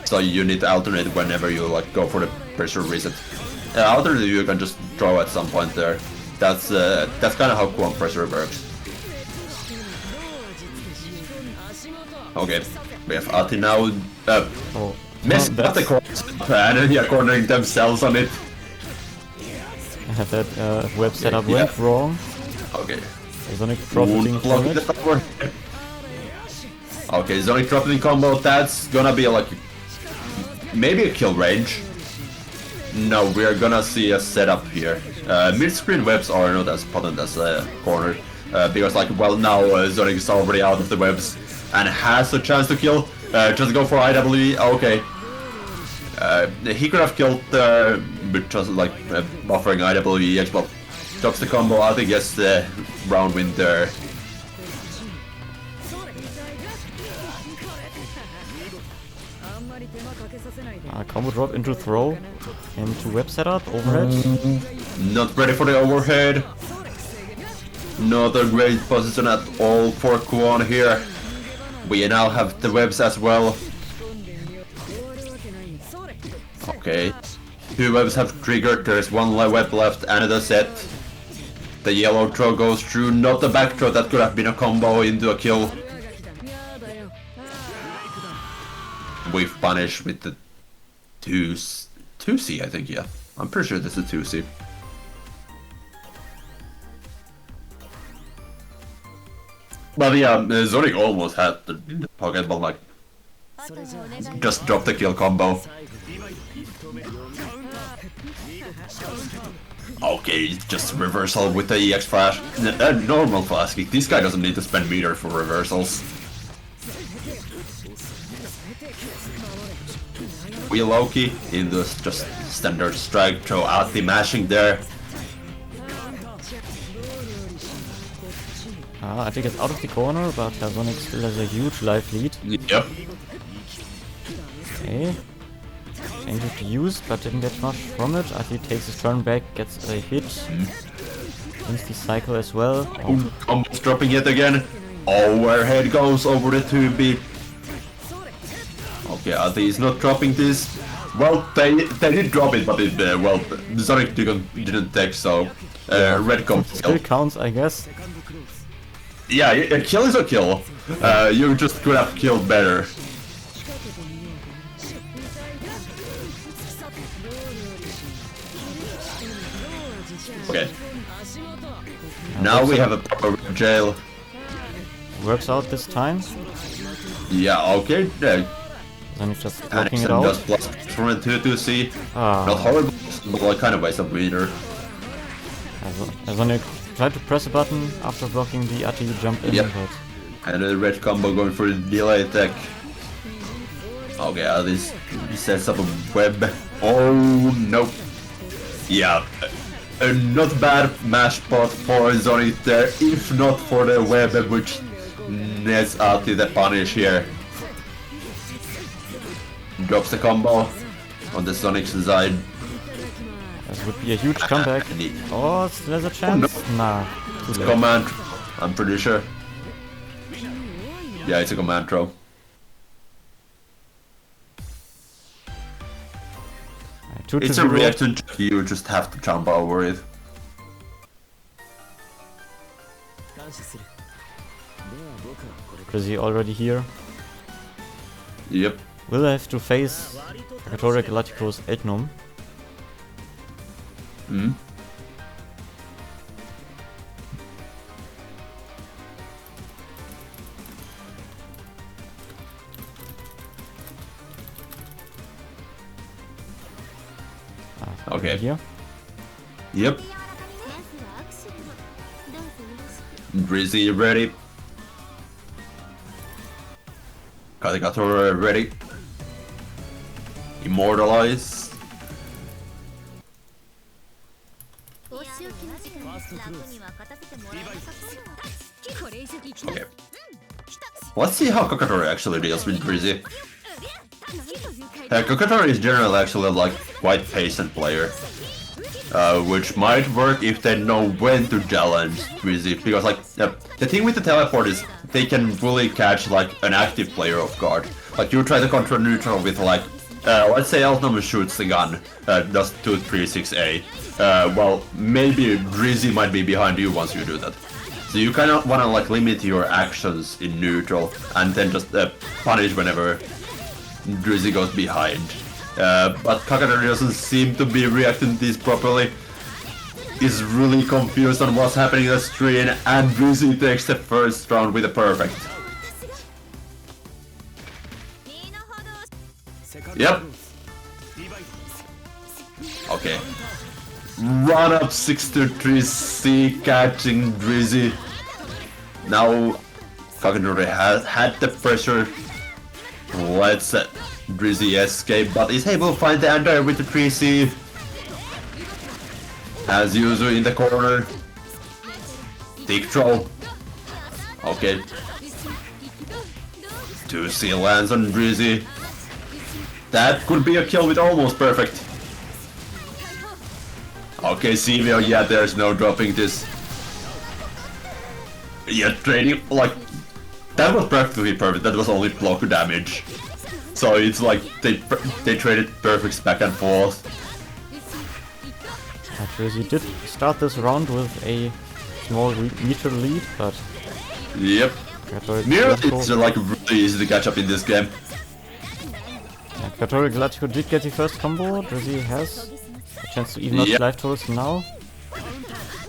So you need to alternate whenever you like go for the pressure reset. Alternatively, you can just draw at some point there. That's kind of how Kwon pressure works. Okay, we have Ati now. Messing up the corners and yeah, cornering themselves on it. That web setup went wrong. Okay. Zonik profiting from it. Okay, Zonik dropping the combo, that's gonna be like maybe a kill range. No, we're gonna see a setup here. Mid-screen webs are not as potent as corner. Because like, well now Zonik is already out of the webs and has a chance to kill. Just go for IWE, okay. He could have killed with just like buffering IWE, well, drops the combo, I think gets the round win there. Combo drop into throw, into web setup, overhead. Not ready for the overhead. Not a great position at all for Kwon here. We now have the webs as well. Okay. 2 webs have triggered, there's 1 web left and the set. The yellow throw goes through, not the back throw, that could have been a combo into a kill. We've punished with the 2C, I think, yeah. I'm pretty sure this is 2C. But yeah, Zonik almost had the pocket, but like, just dropped the kill combo. Okay, just reversal with the EX flash. Normal flash kick. This guy doesn't need to spend meter for reversals. Wheel Loki in this just standard strike throw out the mashing there. I think it's out of the corner, but Zonik still has a huge life lead. Yep. Okay. Changes to use, but didn't get much from it. He takes his turn back, gets a hit. Wins the cycle as well. Combo's dropping it again. Overhead goes over the 2B. Okay, he's not dropping this. Well, they did drop it, but it, well, Zonik didn't take, so red combo still counts, I guess. Yeah, a kill is a kill. You just could have killed better. Okay. Now we have a proper jail. Works out this time. Yeah, okay. Then he's just blocking it out. Just plus from a 2-2C. Not horrible, but like kind of waste of meter. Zonik tried to press a button after blocking the Ati jump in, but... And the red combo going for the delay attack. Okay, this sets up a web. Oh, nope. Yeah, a not bad mash spot for Zonik there, if not for the web, which nets out the punish here. Drops the combo on the Zonik's side. This would be a huge comeback. Oh, still has a chance? Oh, no. Nah, it's a command, I'm pretty sure. Yeah, it's a command throw. It's a reaction, you just have to jump over it. Drizzy already here. Yep. Will I have to face Cacatoregalattico's Egnum? Hmm. Okay. Here. Yep. Drizzy ready. Cacatoregalattico ready. Immortalize. Okay. Let's see how Cacatoregalattico actually deals with Drizzy. Cacatoregalattico is generally actually like quite patient player. Which might work if they know when to challenge Drizzy, because like the thing with the teleport is they can really catch like an active player off guard. Like you try to control neutral with like let's say Altnum shoots the gun, does 236A. Well, maybe Drizzy might be behind you once you do that. So you kind of want to like limit your actions in neutral and then just punish whenever Drizzy goes behind. But Cacatoregalattico doesn't seem to be reacting to this properly. He's really confused on what's happening in the screen, and Drizzy takes the first round with a perfect. Yep. Okay. Run up 6-3C, catching Drizzy. Now Cacatoregalattico has had the pressure. Let's Drizzy escape, but is able to find the Ender with the 3C. As usual in the corner. Thick throw. Okay. 2C lands on Drizzy. That could be a kill with almost perfect. Okay, CVO, yeah, there's no dropping this. Yeah, trading, like, that was practically perfect, that was only block damage. So it's like, they traded perfects back and forth. Drizzy did start this round with a small meter lead, but... Yep. Mirror is like really easy to catch up in this game. Yeah, Cacatoregalattico did get the first combo. Drizzy has a chance to even out life totals now.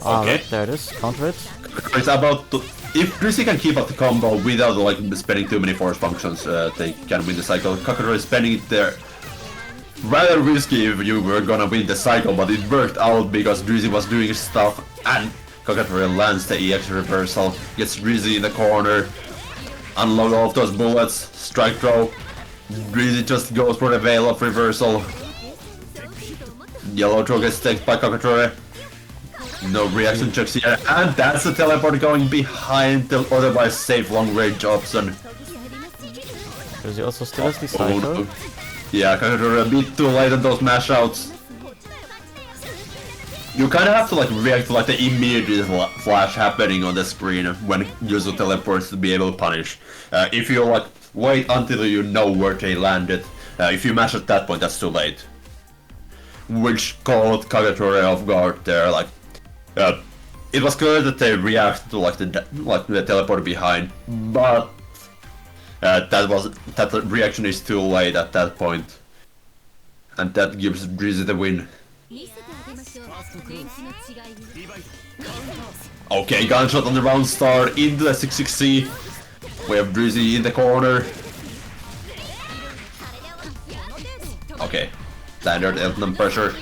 Ah, okay. right, there it is. Counter it. It's about to, if Drizzy can keep up the combo without like spending too many force functions, they can win the cycle. Cacatoregalattico is spending it there. Rather risky if you were gonna win the cycle, but it worked out because Drizzy was doing stuff and Cacatoregalattico lands the EX reversal, gets Drizzy in the corner, unload all of those bullets, strike throw. Drizzy just goes for the veil of reversal. Yellow throw gets taken by Cacatoregalattico. No reaction checks here, and that's the teleport going behind the otherwise safe long range option. Drizzy also still has the cycle. Yeah, Cacatoregalattico a bit too late on those mash outs. You kind of have to like react to like the immediate flash happening on the screen when user teleports to be able to punish. If you like wait until you know where they landed, if you mash at that point, that's too late. Which caught Cacatoregalattico off guard there. Like, it was clear that they reacted to like the teleport behind, but that reaction is too late at that point, and that gives Drizzy the win. Okay, gunshot on the round start into the 6-6C. We have Drizzy in the corner. Okay, standard Elton pressure.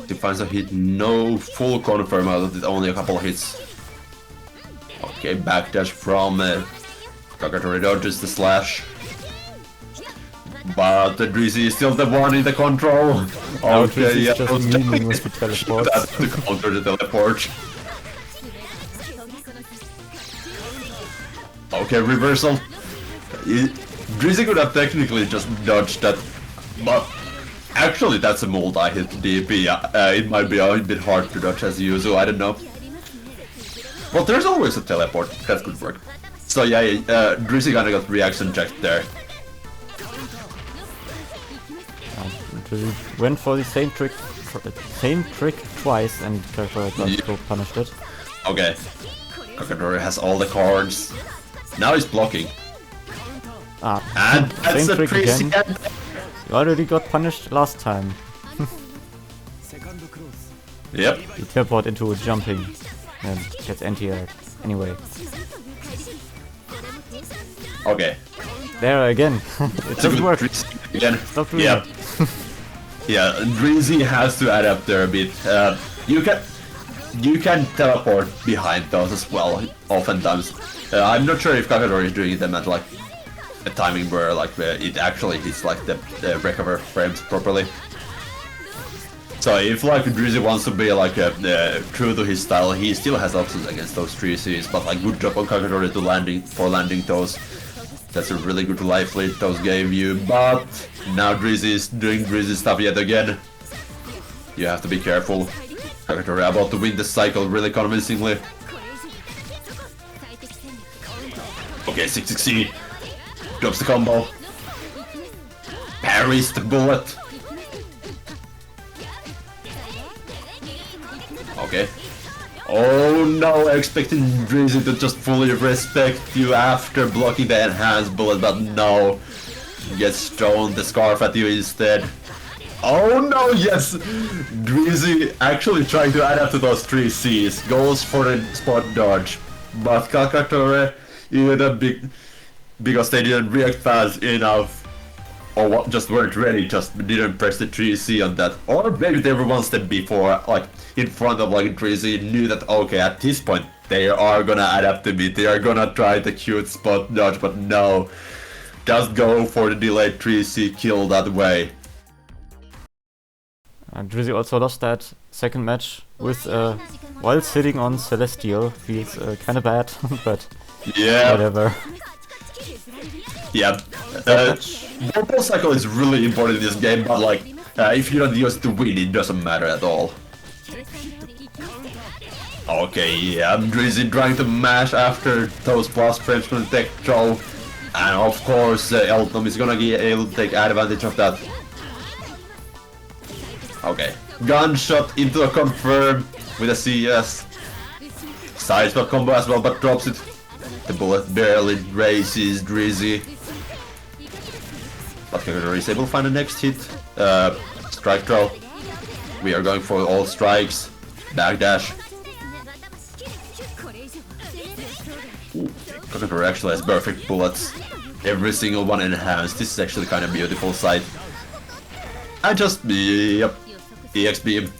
He finds a hit, no full confirm out of it, only a couple of hits. Okay, backdash from Cacatoregalattico dodges the slash. But the Drizzy is still the one in the control. Okay, yeah, just memeing with the teleport. That's to counter the teleport. Okay, reversal. Drizzy could have technically just dodged that, but actually that's a multi-hit DP. It might be a bit hard to dodge as usual, I don't know. But there's always a teleport, that could work. So yeah, Drizzy kinda got reaction checked there. Drizzy went for the same trick twice, and Cacatoregalattico punished it. Okay, Cacatoregalattico has all the cards. Now he's blocking. And that's same a trick crazy again. You already got punished last time. Yep. You teleport into jumping and gets anti-air. Anyway. Okay. There again. It doesn't work. Again. Stop doing Yep. that. Yeah, Drizzy has to adapt there a bit. You can teleport behind those as well, oftentimes. I'm not sure if Cacatoregalattico is doing them at like a timing where like it actually hits like the recover frames properly. So if like Drizzy wants to be like true to his style, he still has options against those 3Cs, but like good job on Cacatoregalattico for landing those. That's a really good life lead those gave you, but now Drizzy is doing Drizzy stuff yet again. You have to be careful. Cacatoregalattico about to win the cycle really convincingly. Okay, 6-6C. Drops the combo. Parries the bullet. Okay. Oh no, expecting Drizzy to just fully respect you after blocking the enhanced bullet, but no. Gets thrown the scarf at you instead. Oh no, yes! Drizzy actually trying to adapt to those 3Cs. Goes for the spot dodge. But Cacatoregalattico, even a because they didn't react fast enough. Or just weren't ready, just didn't press the 3C on that. Or maybe they were one step before, like in front of like Drizzy, knew that okay, at this point they are gonna adapt to me, they are gonna try the cute spot dodge, but no. Just go for the delayed 3C kill that way. Drizzy also lost that second match with while sitting on Celestial. Feels kinda bad, but yeah, whatever. Yeah, Ball cycle is really important in this game, but like, if you don't use it to win, it doesn't matter at all. Okay, yeah, Drizzy trying to mash after those plus frames from the tech throw, and of course, Elton is gonna be able to take advantage of that. Okay, gunshot into a confirm with a CS. Side spot combo as well, but drops it. The bullet barely raises Drizzy. But Cacatoregalattico is able to find the next hit. Strike throw. We are going for all strikes. Backdash. Cacatoregalattico actually has perfect bullets. Every single one enhanced. This is actually kind of beautiful sight. I just yep. EX beam.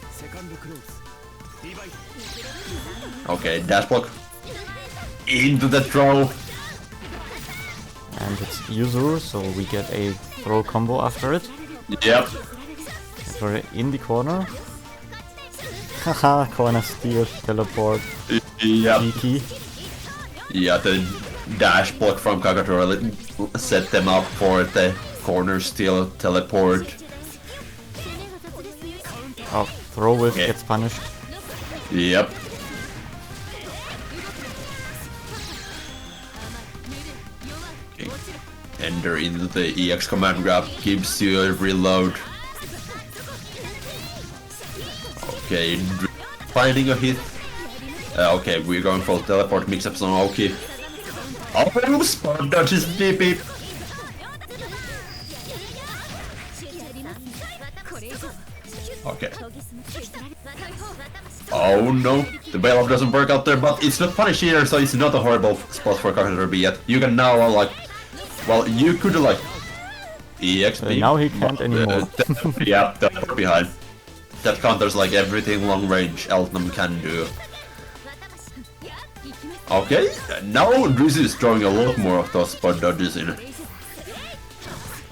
Okay, dash block. Into the throw. And it's Yuzur, so we get a throw combo after it. Yep. We're in the corner. Haha, corner steal, teleport. Yep. Cheeky. Yeah, the dash block from Cacatoregalattico set them up for the corner steal teleport. Oh, throw whiff gets punished. Yep. Okay. Enter into the EX command grab, gives you a reload. Okay, finding a hit. Okay, we're going for teleport mix-ups on Oki. Oh, spot dodges beep beep. Okay. Oh no, the bailout doesn't work out there, but it's not punished here, so it's not a horrible spot for Cacatoregalattico yet. You can now like, well, you could like EX beam. Now he can't anymore. Yeah, teleport behind. That counters like everything long range Elton can do. Okay, now Drizzy is throwing a lot more of those spot dodges in.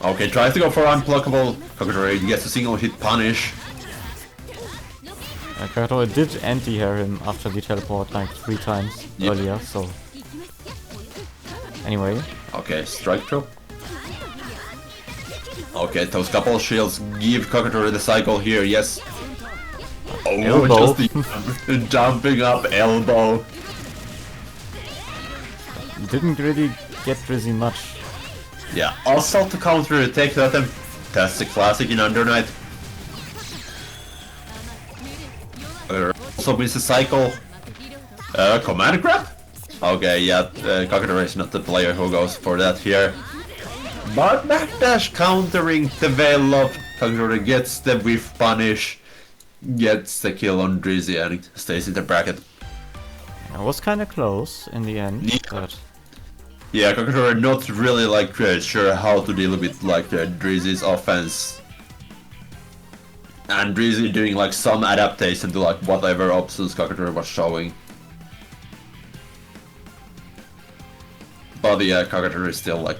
Okay, tries to go for unblockable. Cacatoregalattico gets a single hit punish. Cacatoregalattico did anti-hair him after the teleport like 3 times earlier, so... Anyway. Okay, strike throw. Okay, those couple shields give Cacatoregalattico the cycle here, yes. Oh, elbow. Just the jumping up elbow. Didn't really get Drizzy much. Yeah, also to counter the tech totem. That's the classic in Under Night. Also wins the cycle. Command grab? Okay, yeah, Cacatoregalattico is not the player who goes for that here. But backdash countering the veil of Cacatoregalattico gets the whiff punish, gets the kill on Drizzy and stays in the bracket. It was kinda close in the end, but... Yeah, Cacatoregalattico not really like sure how to deal with like Drizzy's offense. And Drizzy doing like some adaptation to like whatever options Cacatoregalattico was showing. But yeah, Cacatoregalattico is still like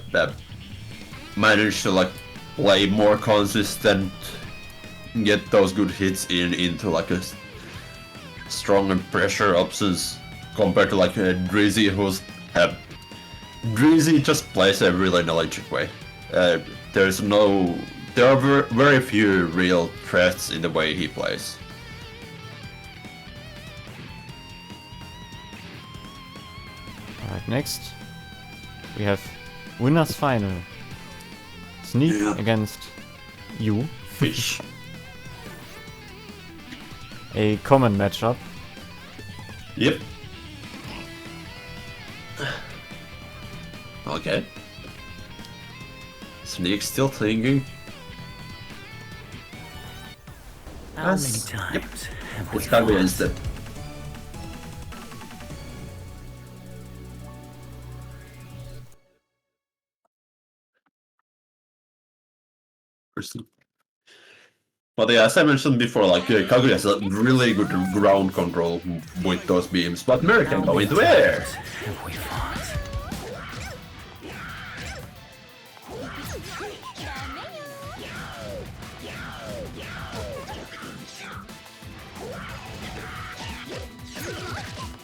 managed to like play more consistent, get those good hits into like a stronger pressure options compared to like Drizzy, who's Drizzy just plays a really knowledgeable way. There are very few real threats in the way he plays. Alright, next we have Winners Final. Sneak against you. Fish. A common matchup. Yep. Okay. Sneak still thinking. How many times? Yep. It's gotta be instant. characters. But yeah, as I mentioned before, like Kaguya has a really good ground control with those beams, but Mary can go into air. Have we fought?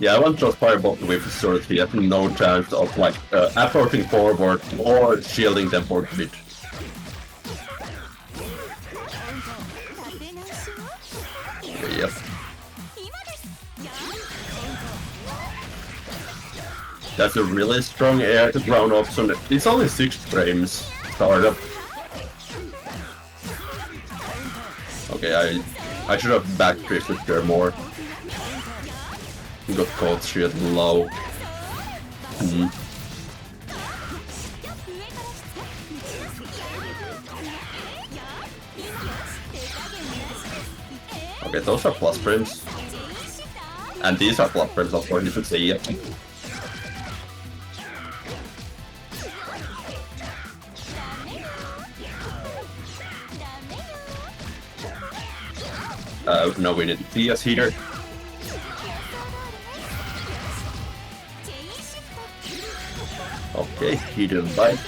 Yeah, I want those fireballs with so that he has no chance of like approaching forward or shielding them for bit. Okay, yep. That's a really strong air to ground option. It's only 6 frames startup. Okay, I should have backdrifted there more. Got caught shit low. Okay, those are plus frames. And these are plus frames, of course, you should say, yeah. No, we need PS Heer. Okay, he didn't bite.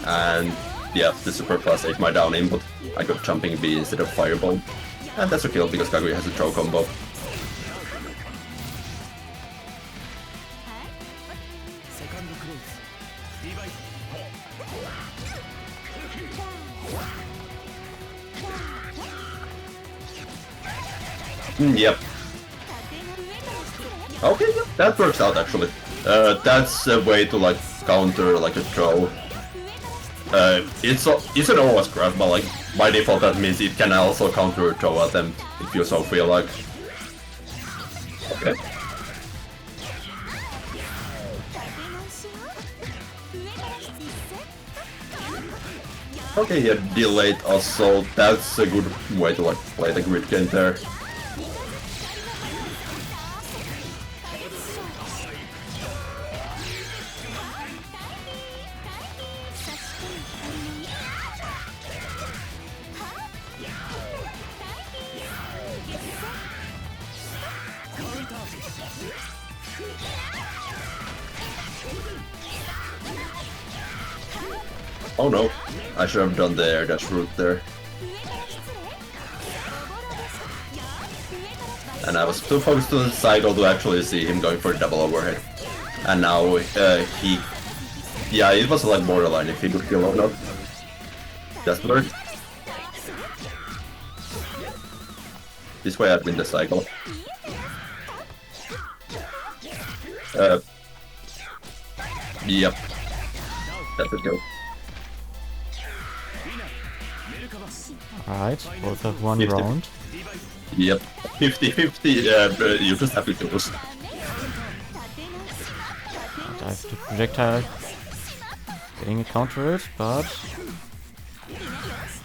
And yeah, the super plus ate my down input. I got jumping B instead of fireball. And that's a kill because Kaguya has a throw combo. Yep. Okay, yeah, that works out actually. That's a way to like counter like a throw. It's an OS grab, but like by default that means it can also counter a throw attempt if you so feel like. Okay. Okay, yeah, delayed also. That's a good way to like play the grid game there. Oh no, I should have done the air dash route there. And I was too focused on the cycle to actually see him going for a double overhead. And now he... Yeah, it was like borderline if he could kill or not. Just worked. This way I'd win the cycle. Yep. That would go. Alright, both have one 50. round. Yep. 50-50, you just have to lose. Dive to projectile. Getting a counter it, but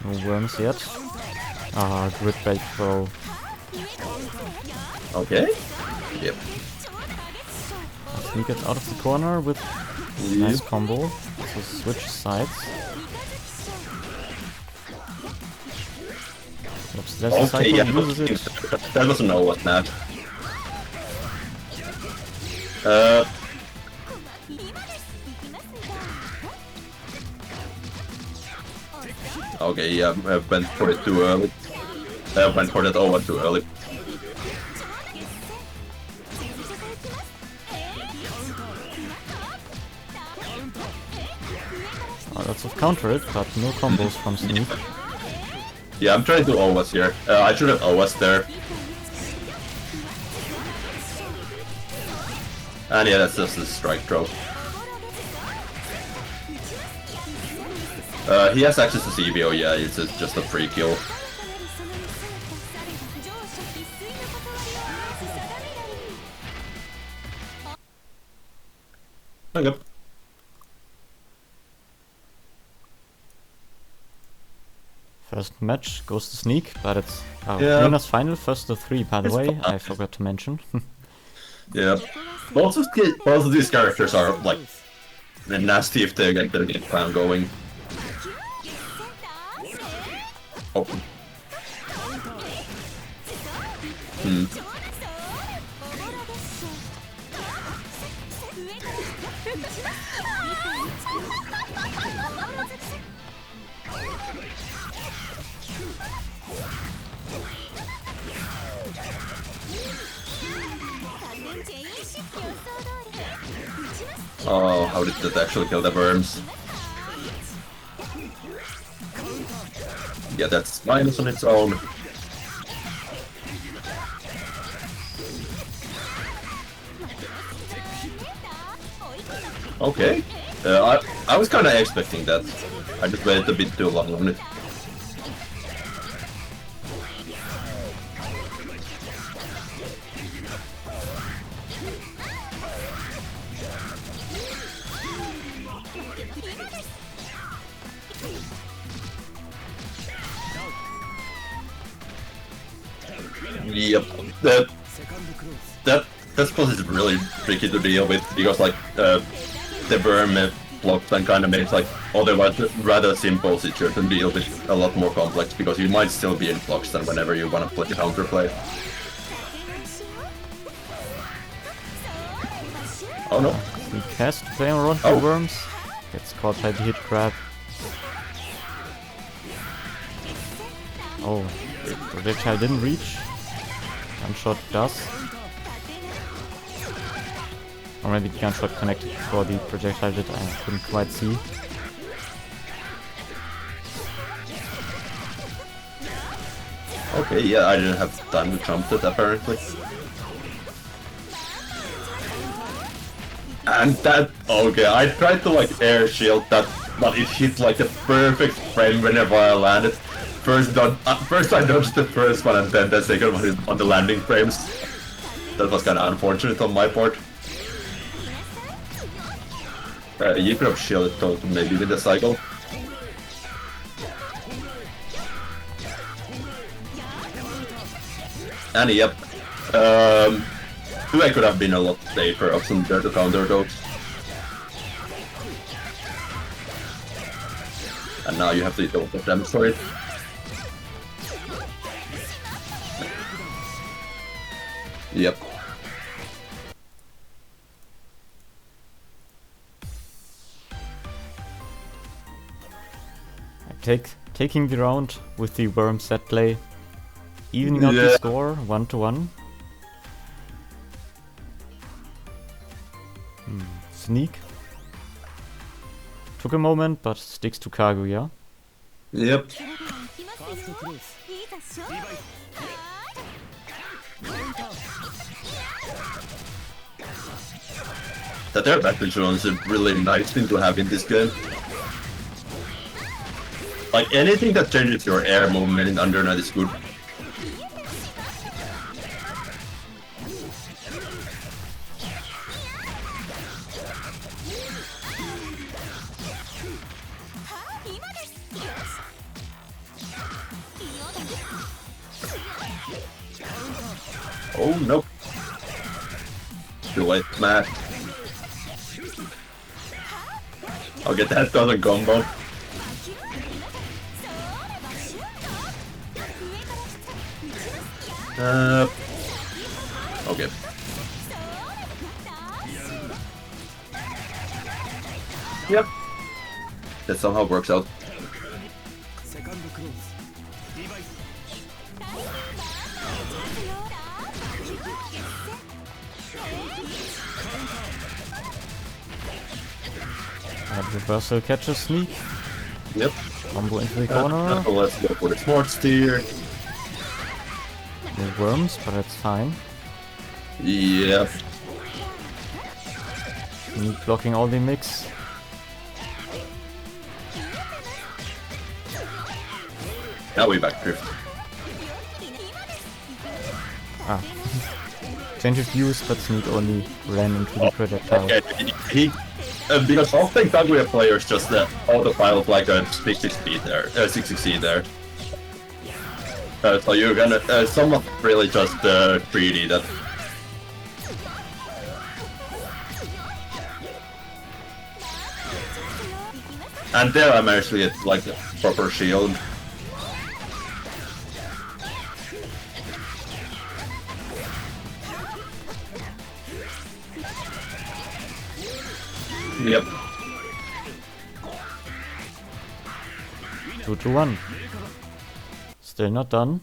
no worms yet. Ah, grid break throw. Okay. Yep. Sneak it out of the corner with a nice combo. So switch sides. Oops, there's a Okay, cycle, yeah, uses it. that doesn't know what that. Okay, yeah, I went for it too early. I went for that over too early. Lots of counter it, but no combos from Sneak. Yeah, I'm trying to OS here. I should have OS there. And yeah, that's just a strike throw. He has access to CBO, yeah, it's just a free kill. Okay. First match goes to Sneak, but it's Yeah. winners final, first to 3 by the It's way, fun. I forgot to mention. Yeah. Both of these characters are like nasty if they get their game plan going. Oh. Hmm. Oh, how did that actually kill the worms? Yeah, that's minus on its own. Okay. I was kinda expecting that. I just waited a bit too long on it. Yep, that spot is really tricky to deal with because like the worm block then kind of makes like otherwise rather simple situation deal with a lot more complex because you might still be in blocks than whenever you want to play counterplay. Oh no! He cast playing around the worms. Gets caught by the hit grab. Oh, projectile didn't reach. Gunshot does. Or maybe the gunshot connected before the projectile did, I couldn't quite see. Okay, yeah, I didn't have time to jump it apparently. And that, okay, I tried to like air shield that, but it hit like the perfect frame whenever I landed. First I dodged the first one and then the second one is on the landing frames. That was kinda unfortunate on my part. You could have shielded Toad maybe with the cycle. And yep, I could have been a lot safer option there to counter those. And now you have to eat all of them for it. Yep. Taking the round with the worm set play, evening out the score 1-1. Sneak. Took a moment, but sticks to Kaguya. Yep. That air back control is a really nice thing to have in this game. Like anything that changes your air movement in Under Night is good. Oh no. Too late, smash. Okay, that doesn't combo. Okay. Yep. That somehow works out. Reversal catches Sneak. Yep. Combo into the corner. Let's go for the smart steer. The worms, but that's fine. Yep. Sneak blocking all the mix. Now we back drift. Ah. Change of views, but Sneak only ran into the projectile. Okay, because often Kaguya players just autopilot like a 60 there, 60 there. So you're gonna somewhat really just greedy that. And there I managed to get like a proper shield. Yep. 2-1. Still not done.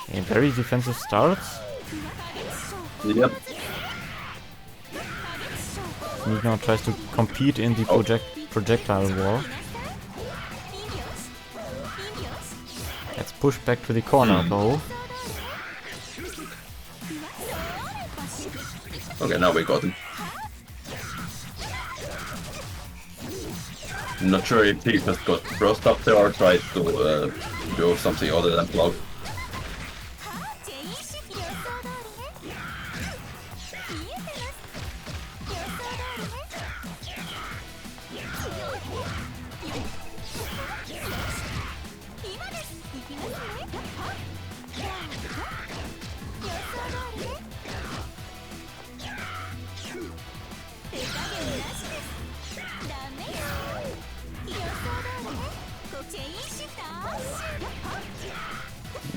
Okay, very defensive starts. Yep. Sneak now tries to compete in the projectile war. Let's push back to the corner though. Okay, now we got him. I'm not sure if he just got frost up there or tried to do something other than Blauw.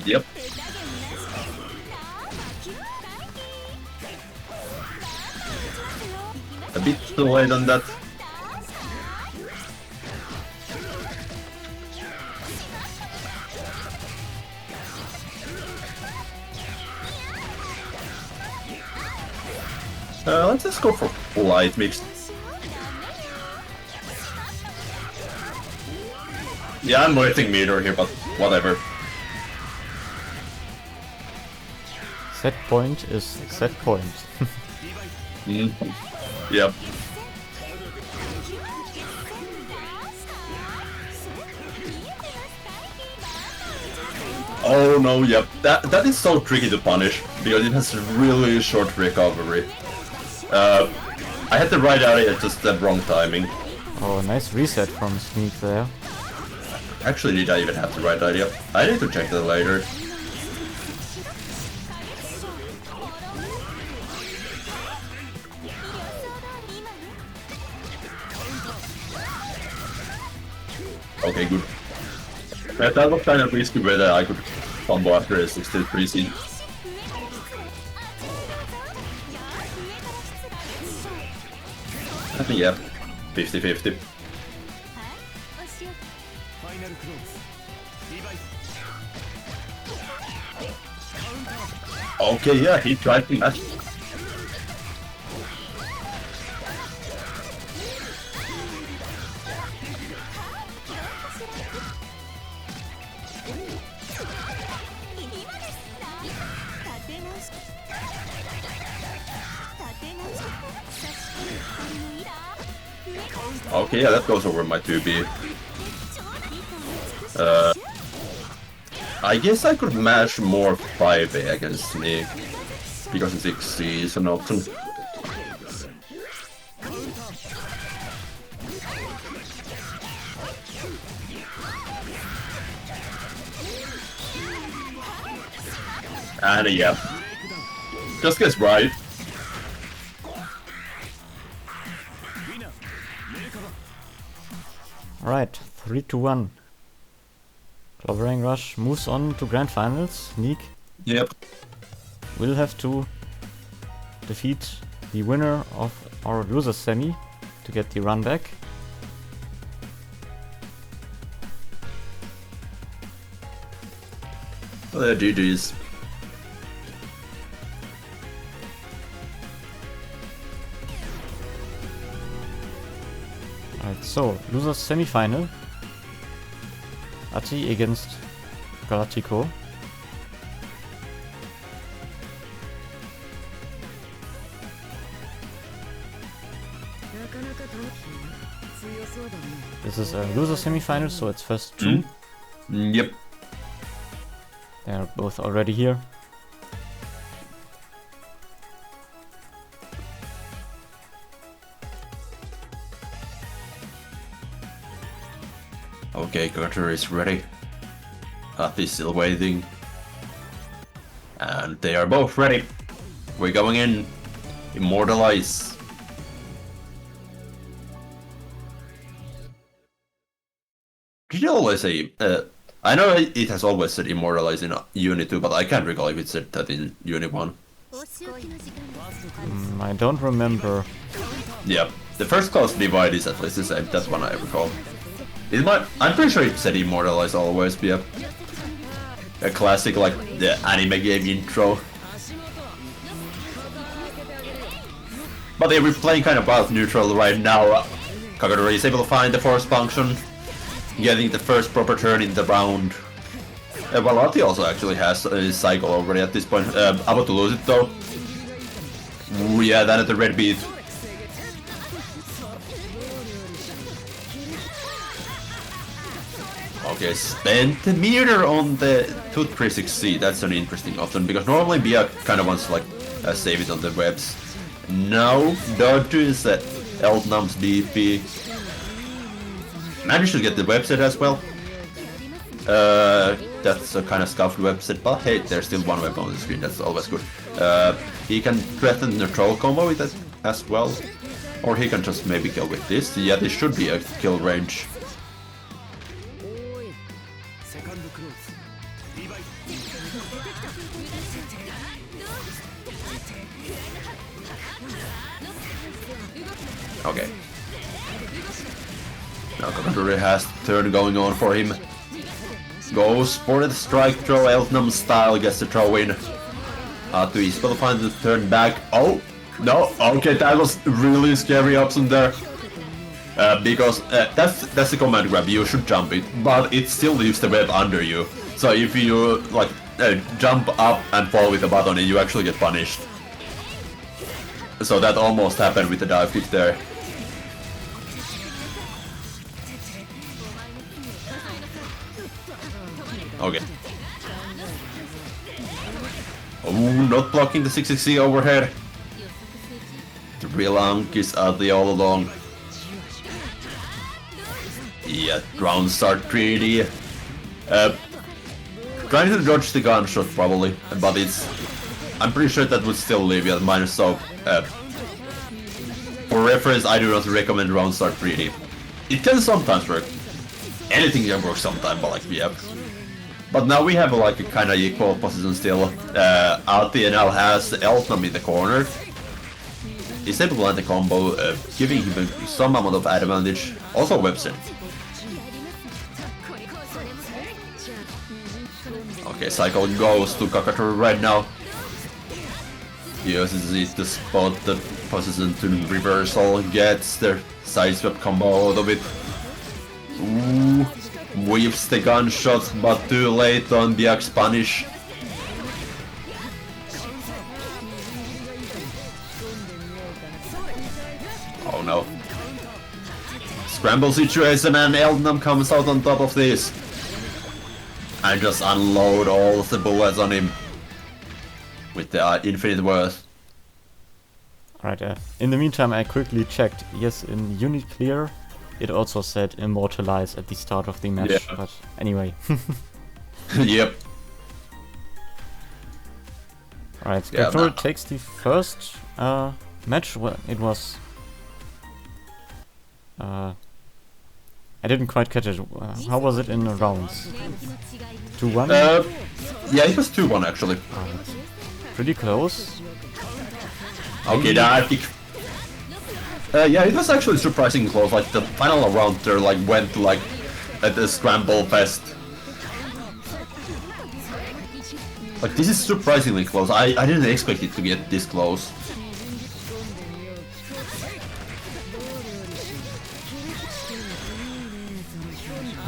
Yep. A bit too late on that. Let's just go for light mix. Yeah, I'm waiting meter here, but whatever. Set point is set point. Yep. Oh no, yep. That is so tricky to punish because it has really short recovery. I had the right area, just the wrong timing. Oh, nice reset from Sneak there. Actually, did I even have the right idea? I need to check that later. Okay, good. That was kind of risky whether I could combo after a 63 seed. I think, yeah, 50-50. Okay, yeah, he tried to match. Okay, yeah, that goes over my 2B. I guess I could mash more 5A against Sneak, because 6C is an option. And yeah, just guess right. Alright, 3-1. Clobbering Rush moves on to Grand Finals. Sneak Yep. will have to defeat the winner of our loser semi to get the run back. Well, GG's. Alright, so losers semi-final. Ati against Galactico. This is a loser semi-final, so it's first two. Yep. They're both already here. Okay, Carter is ready. He's still waiting. And they are both ready. We're going in. Immortalize. Did you always say... I know it has always said immortalize in UNI2, but I can't recall if it said that in UNI1. I don't remember. Yeah, the first class divide is at least the same, that's one I recall. I'm pretty sure it said immortalize always, but yeah. A classic, like, the anime game intro. But yeah, we're playing kind of path neutral right now. Cacatoregalattico is able to find the force function, getting the first proper turn in the round. Galati also actually has a cycle already at this point. About to lose it though. Ooh, yeah, that at the red beat. Okay, spend the meter on the 236C. That's an interesting option because normally Bia kind of wants to like save it on the webs. Now dodges Eltnam's DP. Managed to get the website as well. That's a kind of scuffed website, but hey, there's still one web on the screen. That's always good. He can threaten the troll combo with it as well, or he can just maybe kill with this. Yeah, this should be a kill range. Okay. Now Cacatoregalattico has turn going on for him. Goes for the strike throw, Eltnam style, gets the throw in. To he's gonna find the turn back. Oh! No! Okay, that was really scary option there. Because that's the command grab, you should jump it, but it still leaves the web under you. So if you like jump up and fall with the button, you actually get punished. So that almost happened with the dive kick there. Okay. Oh, not blocking the 660 overhead. The real Ankh is out there all along. Yeah, ground start 3D. Trying to dodge the gunshot probably, but I'm pretty sure that would still leave you at minus, so for reference, I do not recommend round start 3D. It can sometimes work. Anything can work sometimes, but like, yeah. But now we have like a kind of equal position still. RTNL has Eltnam in the corner. He's able to land the combo, giving him some amount of advantage. Also website. Okay, cycle goes to Cacatoregalattico right now. Uses it to spot the position to reversal, gets the sideswap combo out of it. Ooh. Weaves the gunshots, but too late on the Axe punish. Oh no. Scramble situation and Eltnam comes out on top of this. And just unload all of the bullets on him. With the infinite worth. Right, in the meantime I quickly checked. Yes, in Unit Clear it also said immortalize at the start of the match, yeah. But anyway. Yep. Alright, Cacatoregalattico takes the first match. Well, it was... I didn't quite catch it. How was it in the rounds? 2-1? Yeah, it was 2-1 actually. Pretty close. Okay, yeah, it was actually surprisingly close. Like the final round there, like went like at the scramble fest. Like this is surprisingly close. I didn't expect it to get this close.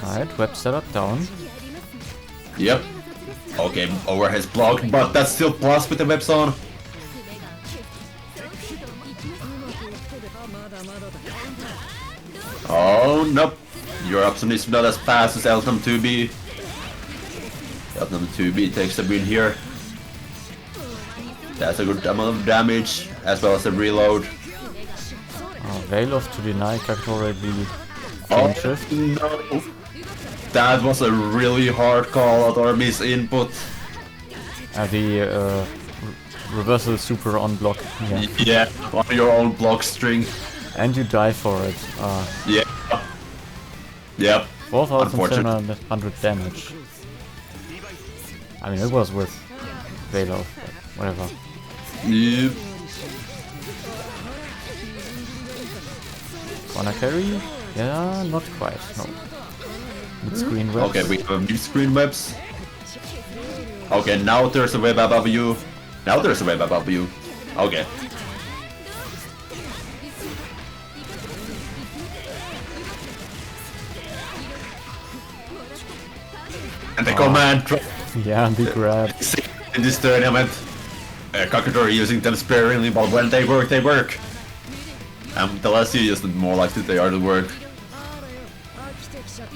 Alright, web setup down. Yep. Okay, overhead's blocked, but that's still plus with the webs on. Oh, nope. Your option is not as fast as Eltnam 2B. Eltnam 2B takes the win here. That's a good amount of damage, as well as the reload. Veil off to deny Cacatoregalattico the Oh, shift. no. That was a really hard call out or miss input. The reversal super on block. Yeah. Yeah, on your own block string. And you die for it. Yeah. Yep. 4,700 damage. I mean, it was with Veil, whatever. Yep. Wanna carry? Yeah, not quite, no. Mid-screen webs. Okay, we have mid-screen webs. Okay, now there's a web above you. Now there's a web above you. Okay. And the command drop. Yeah, big grab. In this tournament, Cacatore using them sparingly, but when they work, they work. And the less you use them, more likely they are to work.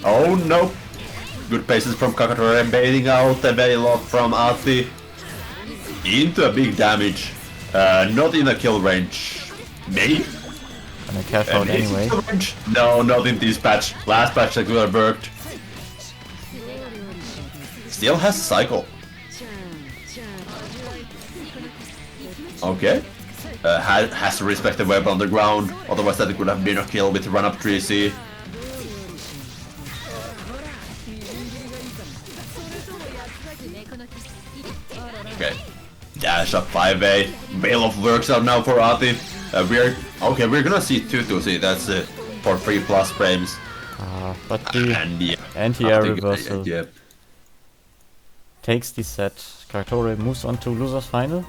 Oh no! Good paces from Cacatore and baiting out the Veil from Ati. Into a big damage. Not in a kill range. Maybe? Gonna cash out anyway. No, not in this patch. Last patch that could have worked. Still has a cycle. Okay. Has to respect the web on the ground, otherwise that could have been a kill with run up Drizzy. Okay. Dash up 5A. Veil of works out now for Ati. We're gonna see 2-2C, that's it. For 3+ frames. But the anti-air reversal takes the set. Cacatore moves on to losers final.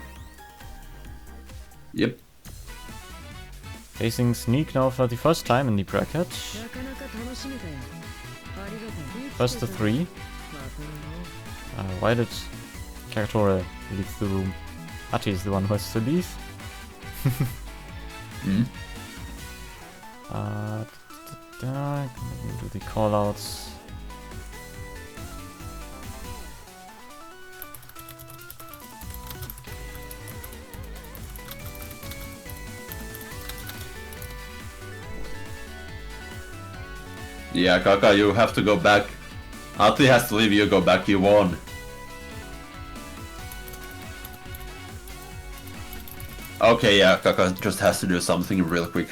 Yep. Facing Sneak now for the first time in the bracket. First to 3. Why did Cacatore leave the room? Ati is the one who has to leave. Do the callouts. Yeah, Kaka, you have to go back. Ati has to leave, you go back, you won. Okay, yeah, Kaka just has to do something real quick.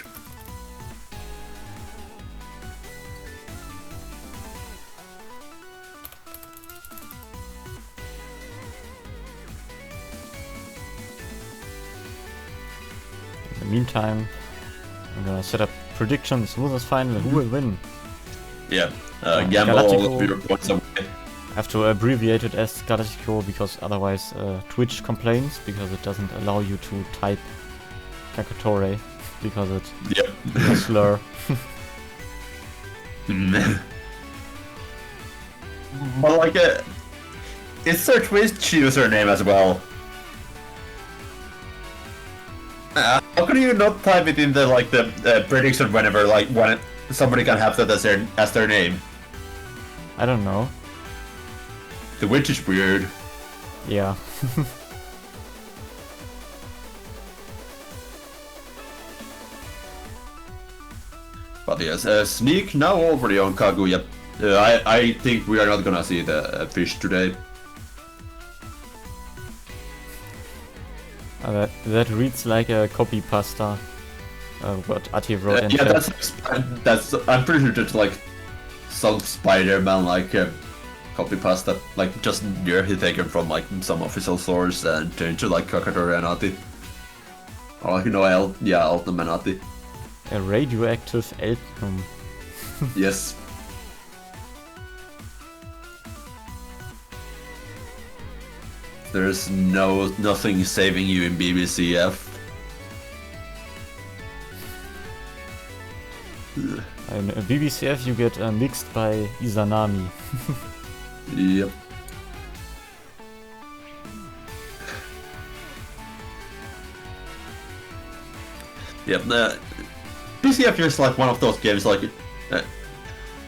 In the meantime, I'm gonna set up predictions. Losers final, who will win? Yeah, gamble all of your points away. I have to abbreviate it as Galactico because otherwise Twitch complains because it doesn't allow you to type Cacatore because it's a slur. But like, it's their Twitch username as well. How can you not type it in the the prediction whenever when somebody can have that as their name? I don't know. The witch is weird. Yeah. But yes, Sneak now already on Kaguya. I think we are not gonna see the fish today. That reads like a copy pasta. What Ati wrote in yeah, chat. that's I'm pretty sure just some Spider-Man copy pasta, just nearly taken from some official source and changed to Cacatore and Ati. Or Elton and Ati. A radioactive Elton. Yes. There's nothing saving you in BBCF. In BBCF you get mixed by Izanami. Yep. Yep. BCF is one of those games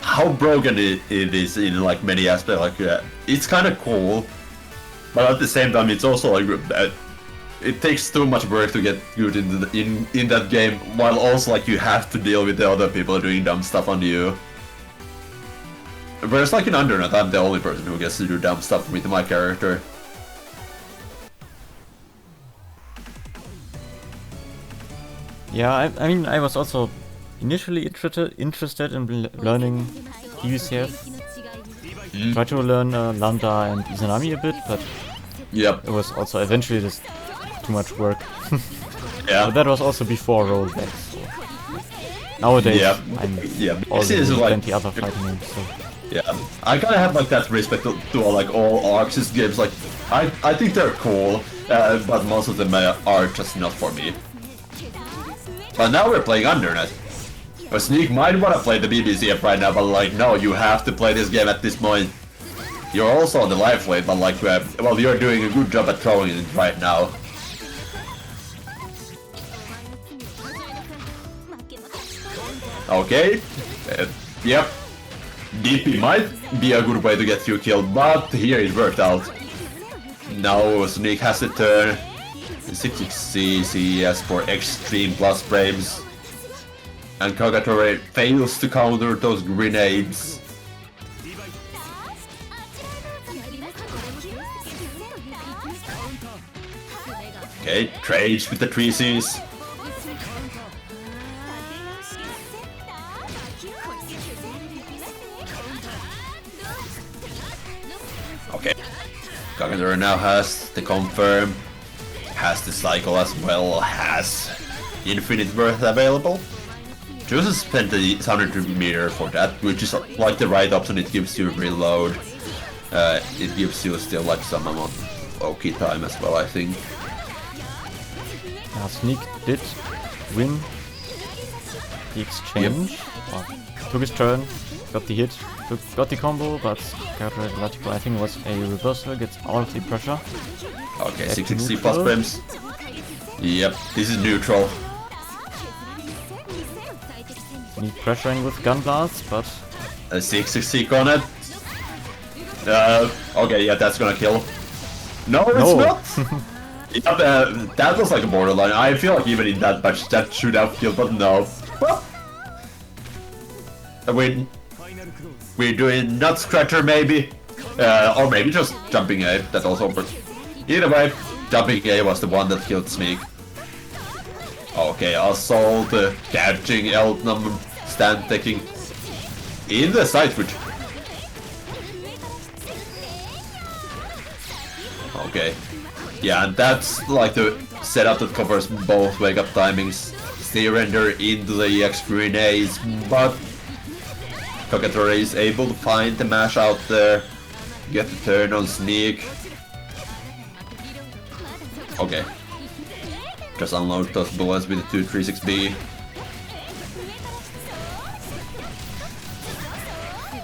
how broken it is in many aspects. It's kind of cool, but at the same time it's also it takes too much work to get good in that game, while also you have to deal with the other people doing dumb stuff on you. Whereas like in Undernet, I'm the only person who gets to do dumb stuff with my character. Yeah, I mean, I was also initially interested in learning DWCF. Tried to learn Lambda and Izanami a bit, but Yep. it was also eventually just too much work. Yeah. But that was also before rollback. So nowadays, Yeah. I'm Yeah. already This is like- plenty other fighting games. So. Yeah, I kind of have like that respect to like all Arxis games. Like, I think they're cool, but most of them are just not for me. But now we're playing Undernet. Sneak might want to play the BBCF right now, but like, no, you have to play this game at this point. You're also on the live lane, but like, well, you're doing a good job at throwing it right now. Okay, yep. DP might be a good way to get you killed, but here it worked out. Now Sneak has to turn 60 CS for extreme plus frames. And Cagatore fails to counter those grenades. Okay, trades with the 3Cs. Okay, Cagatore now has the confirm, has the cycle as well, has infinite burst available. Chooses spend the 100 meter for that, which is like the right option. It gives you reload. It gives you still like some amount of OK time as well, I think. Yeah, Sneak did win the exchange. Well, took his turn, got the hit, got the combo, but Cacatoregalattico I think was a reversal, gets all of the pressure. Okay, Back to 60 neutral. plus frames. Yep, this is neutral. Sneak pressuring with gun blasts, but A 60 on it. Okay, yeah, that's gonna kill. No, it's No. not! Yeah, that was like a borderline. I feel like even in that match, that should have killed, but no. Well, we're doing Nut Scratcher maybe, or maybe just Jumping A, that also works. Either way, Jumping A was the one that killed Sneak. Okay, Assault, catching, Elton, stand taking in the side switch. Okay. Yeah, and that's like the setup that covers both wake up timings. Stay render into the EX grenades, but Cagatore is able to find the mash out there, get the turn on Sneak. Okay. Just unload those bullets with the 236B.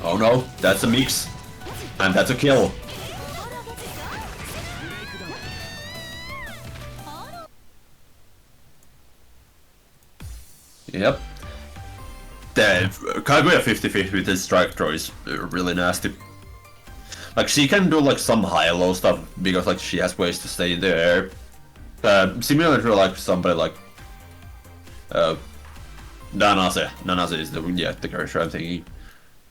Oh no, that's a mix. And that's a kill. Yep. The Kaguya 50-50 with his strike throw is really nasty. Like, she can do like some high-low stuff because like she has ways to stay in the air. Similar to like somebody like Nanase. Nanase is the character I'm thinking.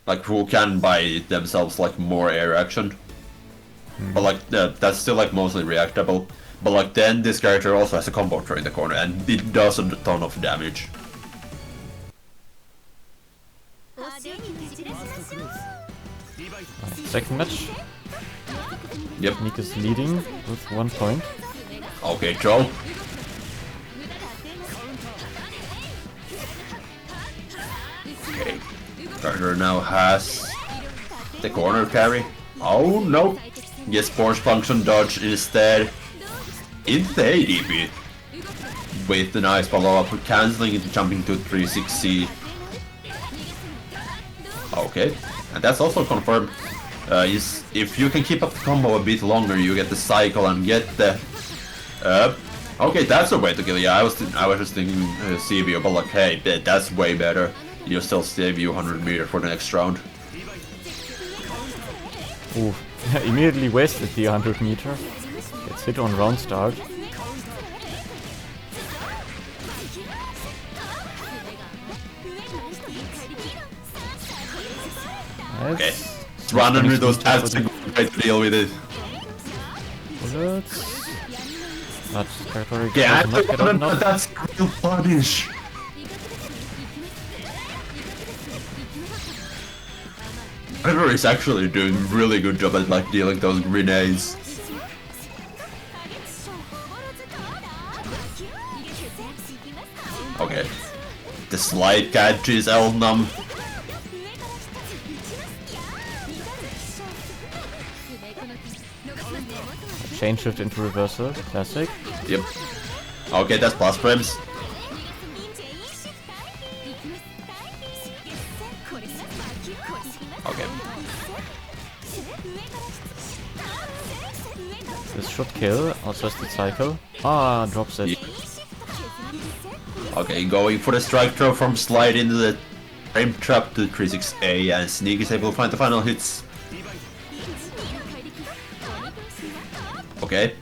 Like, who can buy themselves like more air action. But like that's still like mostly reactable. But like then this character also has a combo throw in the corner and it does a ton of damage. second match. Yep. Sneak is leading with 1 point. Okay, Joe. Okay. Carter now has the corner carry. Oh no! Yes, force function dodge instead. Into the ADP. With the nice follow-up, cancelling into jumping to 360. Okay, and that's also confirmed. Is if you can keep up the combo a bit longer, you get the cycle and get the. Okay, that's a way to kill. Yeah, I was just thinking CVO, but like, hey, that's way better. You still save you 100 meter for the next round. Ooh, immediately wasted the 100 meter. Gets hit on round start. Okay. run under those tabs and try to deal with it. Bullets. But Cacatoregalattico Yeah, does not get out enough. that's real punish. Heer is actually doing a really good job at like dealing those grenades. Okay. The slide catches Elnam. Chain shift into reversal. Classic. Yep. Okay, that's plus frames. Okay. This should kill. Also the cycle. Ah, drops it. Okay, going for the strike throw from slide into the frame trap to 36A, and Sneak is able to find the final hits. Okay.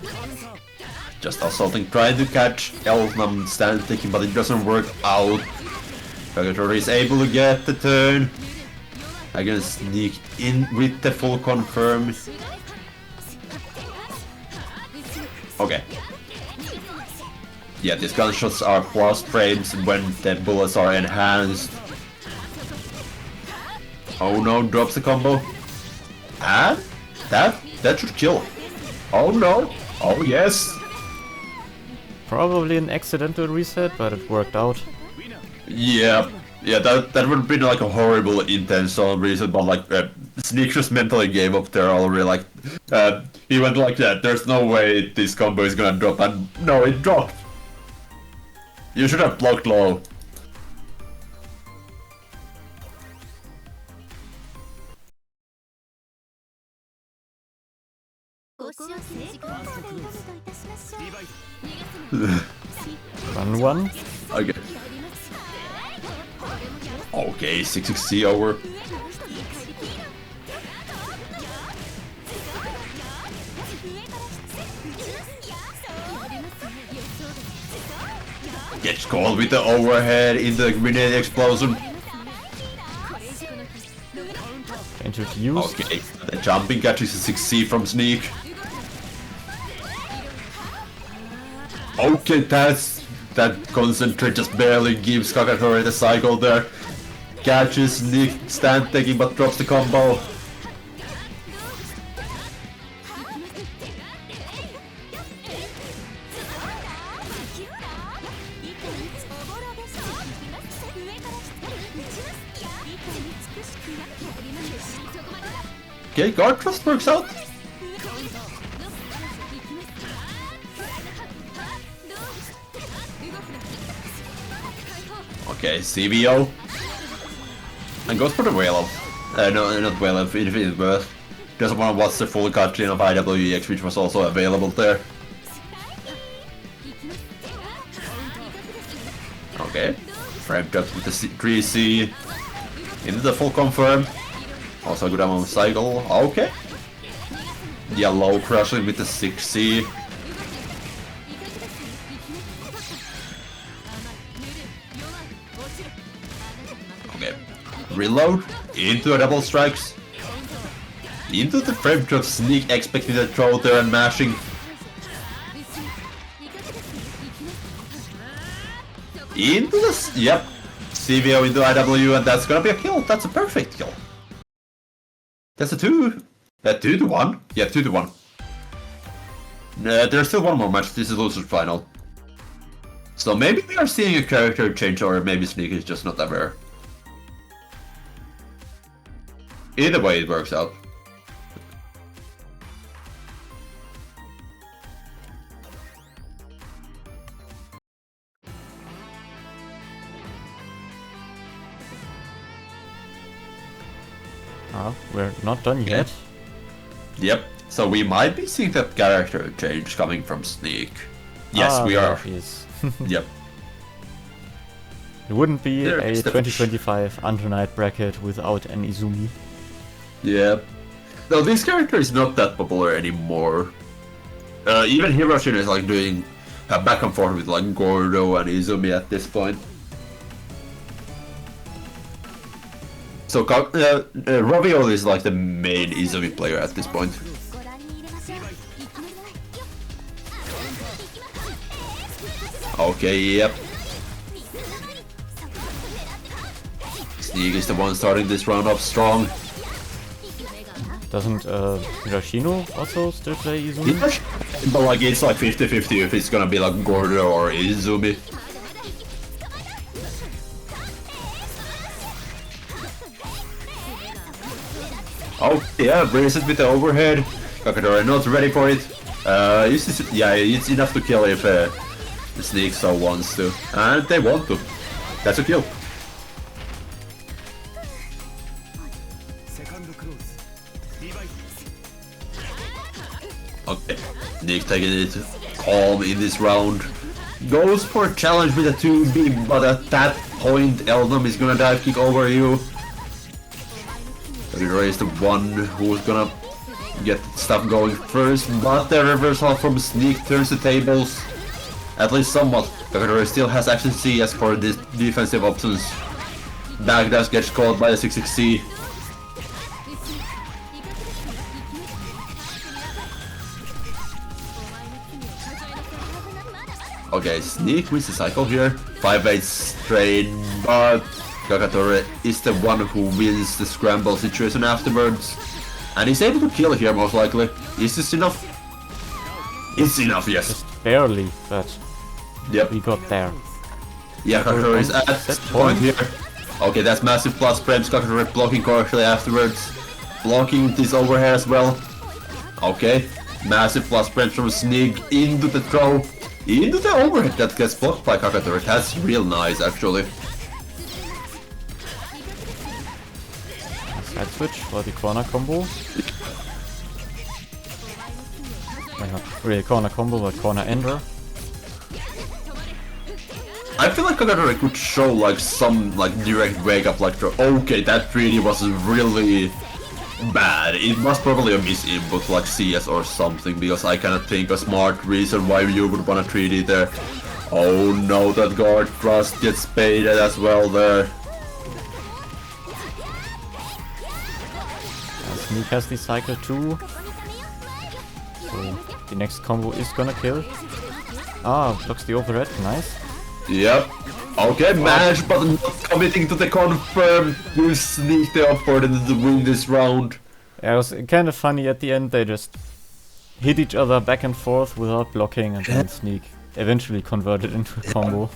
Just assaulting, trying to catch Elnam stand taking, but it doesn't work out. Cacatoregalattico is able to get the turn. I'm gonna sneak in with the full confirm. Okay. Yeah, these gunshots are plus frames when the bullets are enhanced. Oh no, drops the combo. And that should kill. Oh no. Oh yes. Probably an accidental reset, but it worked out. Yeah, that would have been like a horrible intentional reason, but like Sneak just mentally gave up there already. Like he went like that. There's no way this combo is gonna drop, and no, it dropped. You should have blocked low. Run one. Okay. Okay, 660 over. Gets caught with the overhead in the grenade explosion. Introduced. Okay, the jumping catches a 6C from Sneak. Okay, that concentrate just barely gives Cacatoregalattico the cycle there. Catches Sneak, stand taking, but drops the combo. Okay, guard trust works out. Okay, CBO. And goes for the whale of. No, not whale of infinite birth. Doesn't want to watch the full cutscene of IWEX, which was also available there. Okay. Frame up with the Drizzy. Into the full confirm. Also a good amount of cycle. Okay. Yellow crushing with the 6C. Okay. Reload. Into a double strikes. Into the frame drop Sneak, expecting the throw there and mashing. Into the... Yep. CVO into IW, and that's gonna be a kill. That's a perfect kill. That's a 2 to 1? Yeah, 2 to 1. There's still one more match. This is loser's final. So maybe we are seeing a character change, or maybe Sneak is just not aware. Either way, it works out. Ah, we're not done yet. Yep. So we might be seeing that character change coming from Sneak. Yes, we are. He is. Yep. It wouldn't be There a is the 2025 Under Night bracket without an Izumi. Yep. No, this character is not that popular anymore. Even Hiroshi is like doing back and forth with like Gordo and Izumi at this point. So Ravioli is like the main Izumi player at this point. Okay, yep. Sneak is the one starting this round off strong. Doesn't Hiroshino also still play Izumi? But like it's like 50-50 if it's gonna be like Gordo or Izumi. Oh yeah, brings it with the overhead. Cacatore not ready for it. It's enough to kill if the Sneak so wants to. And they want to. That's a kill. Okay, Nick taking it calm in this round. Goes for a challenge with a 2B, but at that point Eldom is gonna dive kick over you. Cacatore is the one who's gonna get stuff going first, but the reversal from Sneak turns the tables. At least somewhat. Cacatore still has action C as for these defensive options. Backdash gets caught by the 6-6C. Okay, Sneak wins the cycle here. 5-8 straight, but Cacatore is the one who wins the scramble situation afterwards. And he's able to kill here most likely. Is this enough? It's enough, yes. Just barely, but yep. We got there. Yeah, Cacatore is at that point here. Okay, that's massive plus frames. Cacatore blocking correctly afterwards. Blocking this overhead as well. Okay, massive plus frames from Sneak into the throw. Into the overhead that gets blocked by Cacatore. That's real nice, actually. Side switch for the corner combo. Well, not really corner combo, but corner ender. I feel like Cacatore could show like some like direct wake up like okay, that 3D was really bad. It was probably a misinput like CS or something, because I cannot think a smart reason why you would want a 3D there. Oh no, that guard thrust gets baited as well there. Sneak has the cycle too. So the next combo is gonna kill. Ah, blocks the overhead, nice. Yep. Okay, managed, but not committing to the confirm. You Sneak the upward and win this round. Yeah, it was kind of funny at the end. They just hit each other back and forth without blocking, and then Sneak eventually converted into a combo.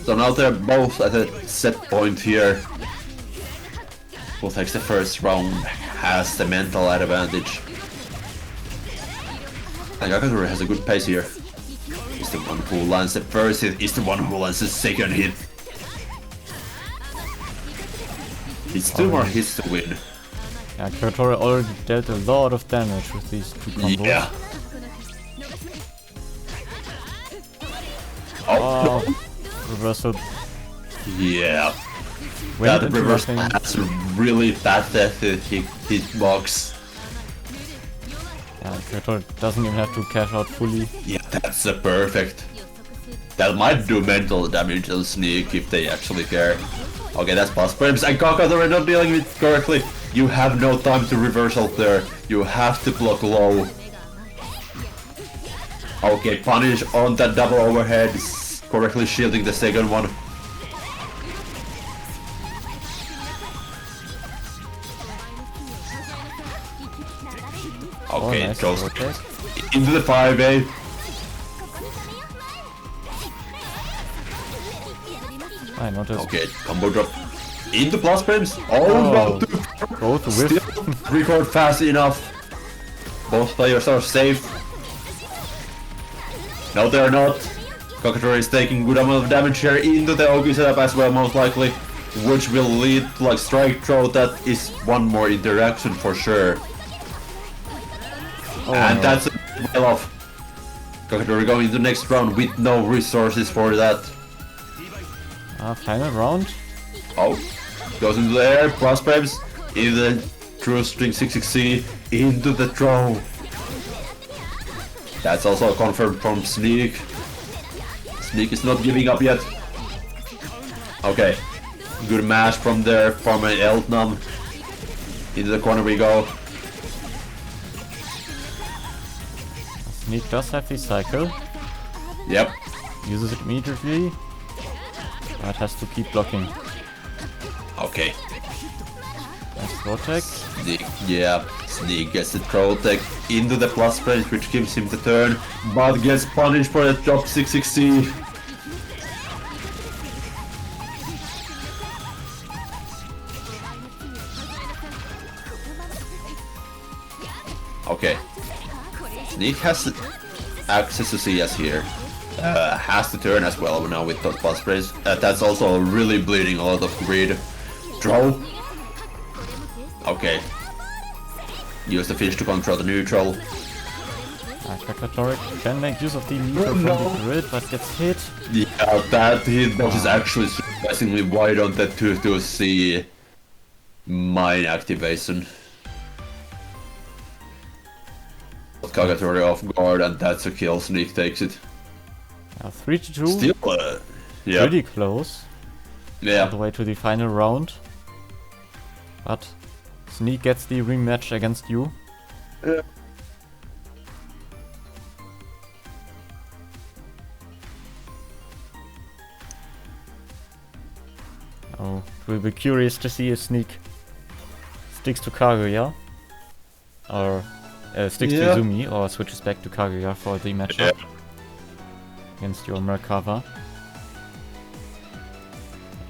So now they're both at a set point here. Who takes the first round has the mental advantage. And Cacatore has a good pace here. He's the one who lands the first hit, is the one who lands the second hit. It's 2 more hits to win. Yeah, Cacatore already dealt a lot of damage with these two combos. Yeah. Oh, reversal. Yeah. Went That into reversal nothing. has really bad hitbox. Yeah, Cacatore doesn't even have to cash out fully. Yeah, that's a perfect. That might do mental damage on Sneak if they actually care. Okay, that's plus frames, and Cacatore not dealing with it correctly. You have no time to reversal there. You have to block low. Okay, punish on that double overhead, correctly shielding the second one. Okay, nice. it goes Okay. into the 5A. I noticed. Okay, combo drop into plus frames. Oh, no, Both with. still record fast enough. Both players are safe. No, they are not. Cacatore is taking good amount of damage here into the Oki setup as well, most likely, which will lead to like strike throw. That is one more interaction for sure. Oh, And no. that's a well off. Cacatore going into the next round with no resources for that. Final round. Oh, goes into the air, plus frames, into the true string 6-6C, into the throw. That's also confirmed from Sneak. Sneak is not giving up yet. Okay. Good mash from there from an Eltnam. Into the corner we go. Sneak does have the cycle. Yep. Uses it immediately. But has to keep blocking. Okay. Nice throw tech. Sneak, yeah. Sneak gets the throw tech into the plus range, which gives him the turn, but gets punished for the drop 660. Okay. Sneak has access to CS here. Has to turn as well now with those plus sprays. That's also really bleeding a lot of grid. Throw. Okay. Use the fish to control the neutral. Cacatoregalattico can make use of the meter from the grid, but gets hit. Yeah, that hitbox is actually surprisingly wide on that 2-2-C mine activation. Cacatoregalattico off guard, and that's a kill. Sneak takes it. 3-2. Still, yeah. Pretty close. Yeah. All the way to the final round. But Sneak gets the rematch against you. Yeah. Oh, we'll be curious to see if Sneak sticks to Kaguya. Or sticks to Izumi, or switches back to Kaguya for the matchup against your Merkava.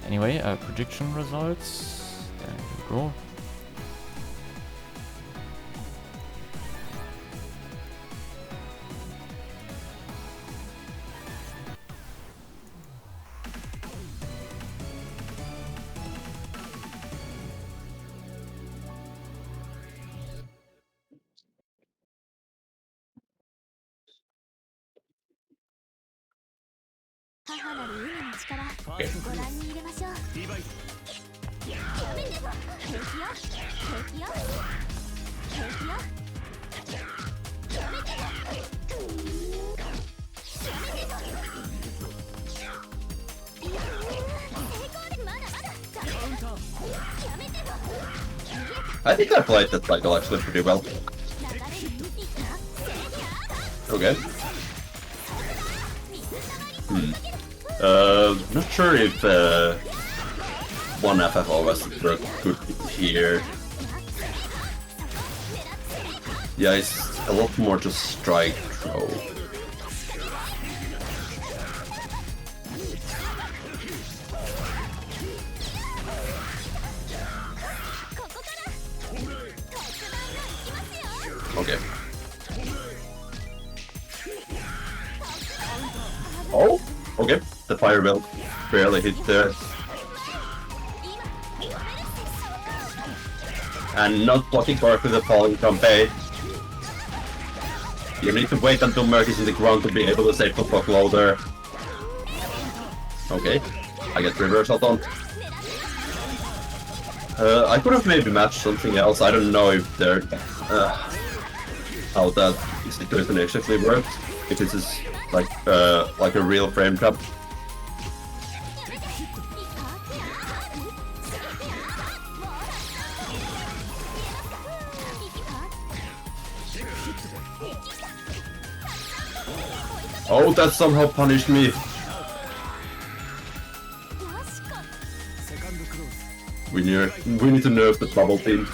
Anyway, prediction results. There you go. I think I played that cycle actually pretty well. Okay. Not sure if 1 FFO was good here. Yeah, it's a lot more to strike throw. Okay. Oh, okay. The fire belt barely hit there. And not blocking correctly the falling from bait. You need to wait until Merc is in the ground to be able to save the block loader. Okay, I get reversal on. I could have maybe matched something else. I don't know if they're how that situation actually works. If this is like a real frame trap. Oh, that somehow punished me. We need to nerf the bubble team.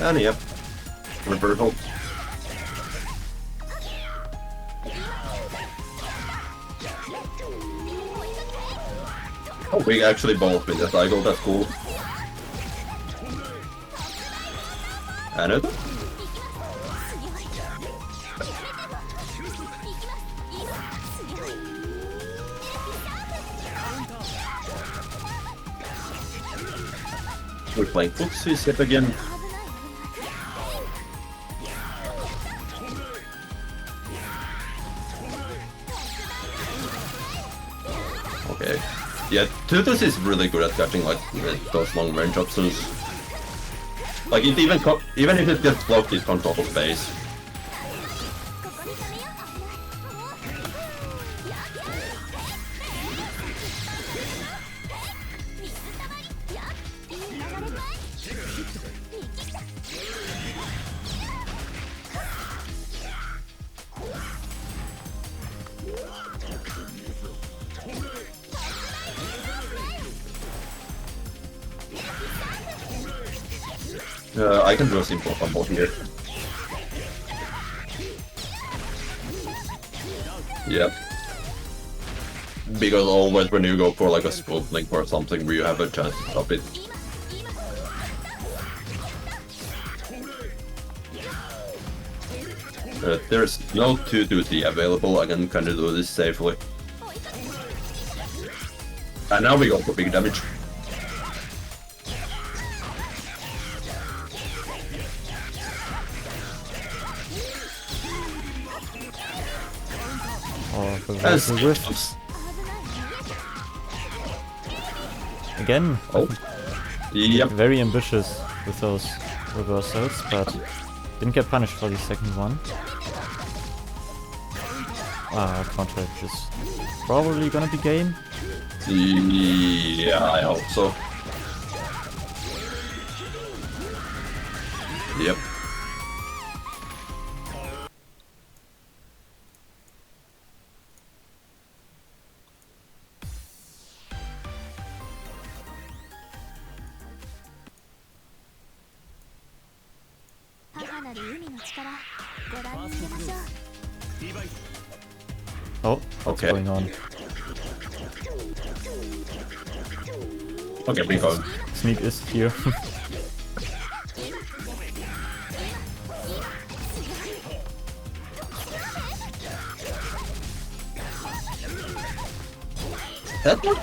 And yep, reversal. Oh, we actually both with the cycle, that's cool. And it? We're playing footsies yet again. Yeah, Tutus is really good at catching like those long range options. Like it even if it gets blocked, it controls space. I can do a simple combo here. Yep. Because always when you go for like a split link or something where you have a chance to stop it. There's no 2-2-3 available, I can kinda do this safely. And now we go for big damage. Reversal whiffs. Again, Yep. very ambitious with those reversals, but didn't get punished for the second one. Counter is probably gonna be game. Yeah, I hope so. Yep. Oh, what's Okay. going on? Okay, we go. Sneak is here. That one,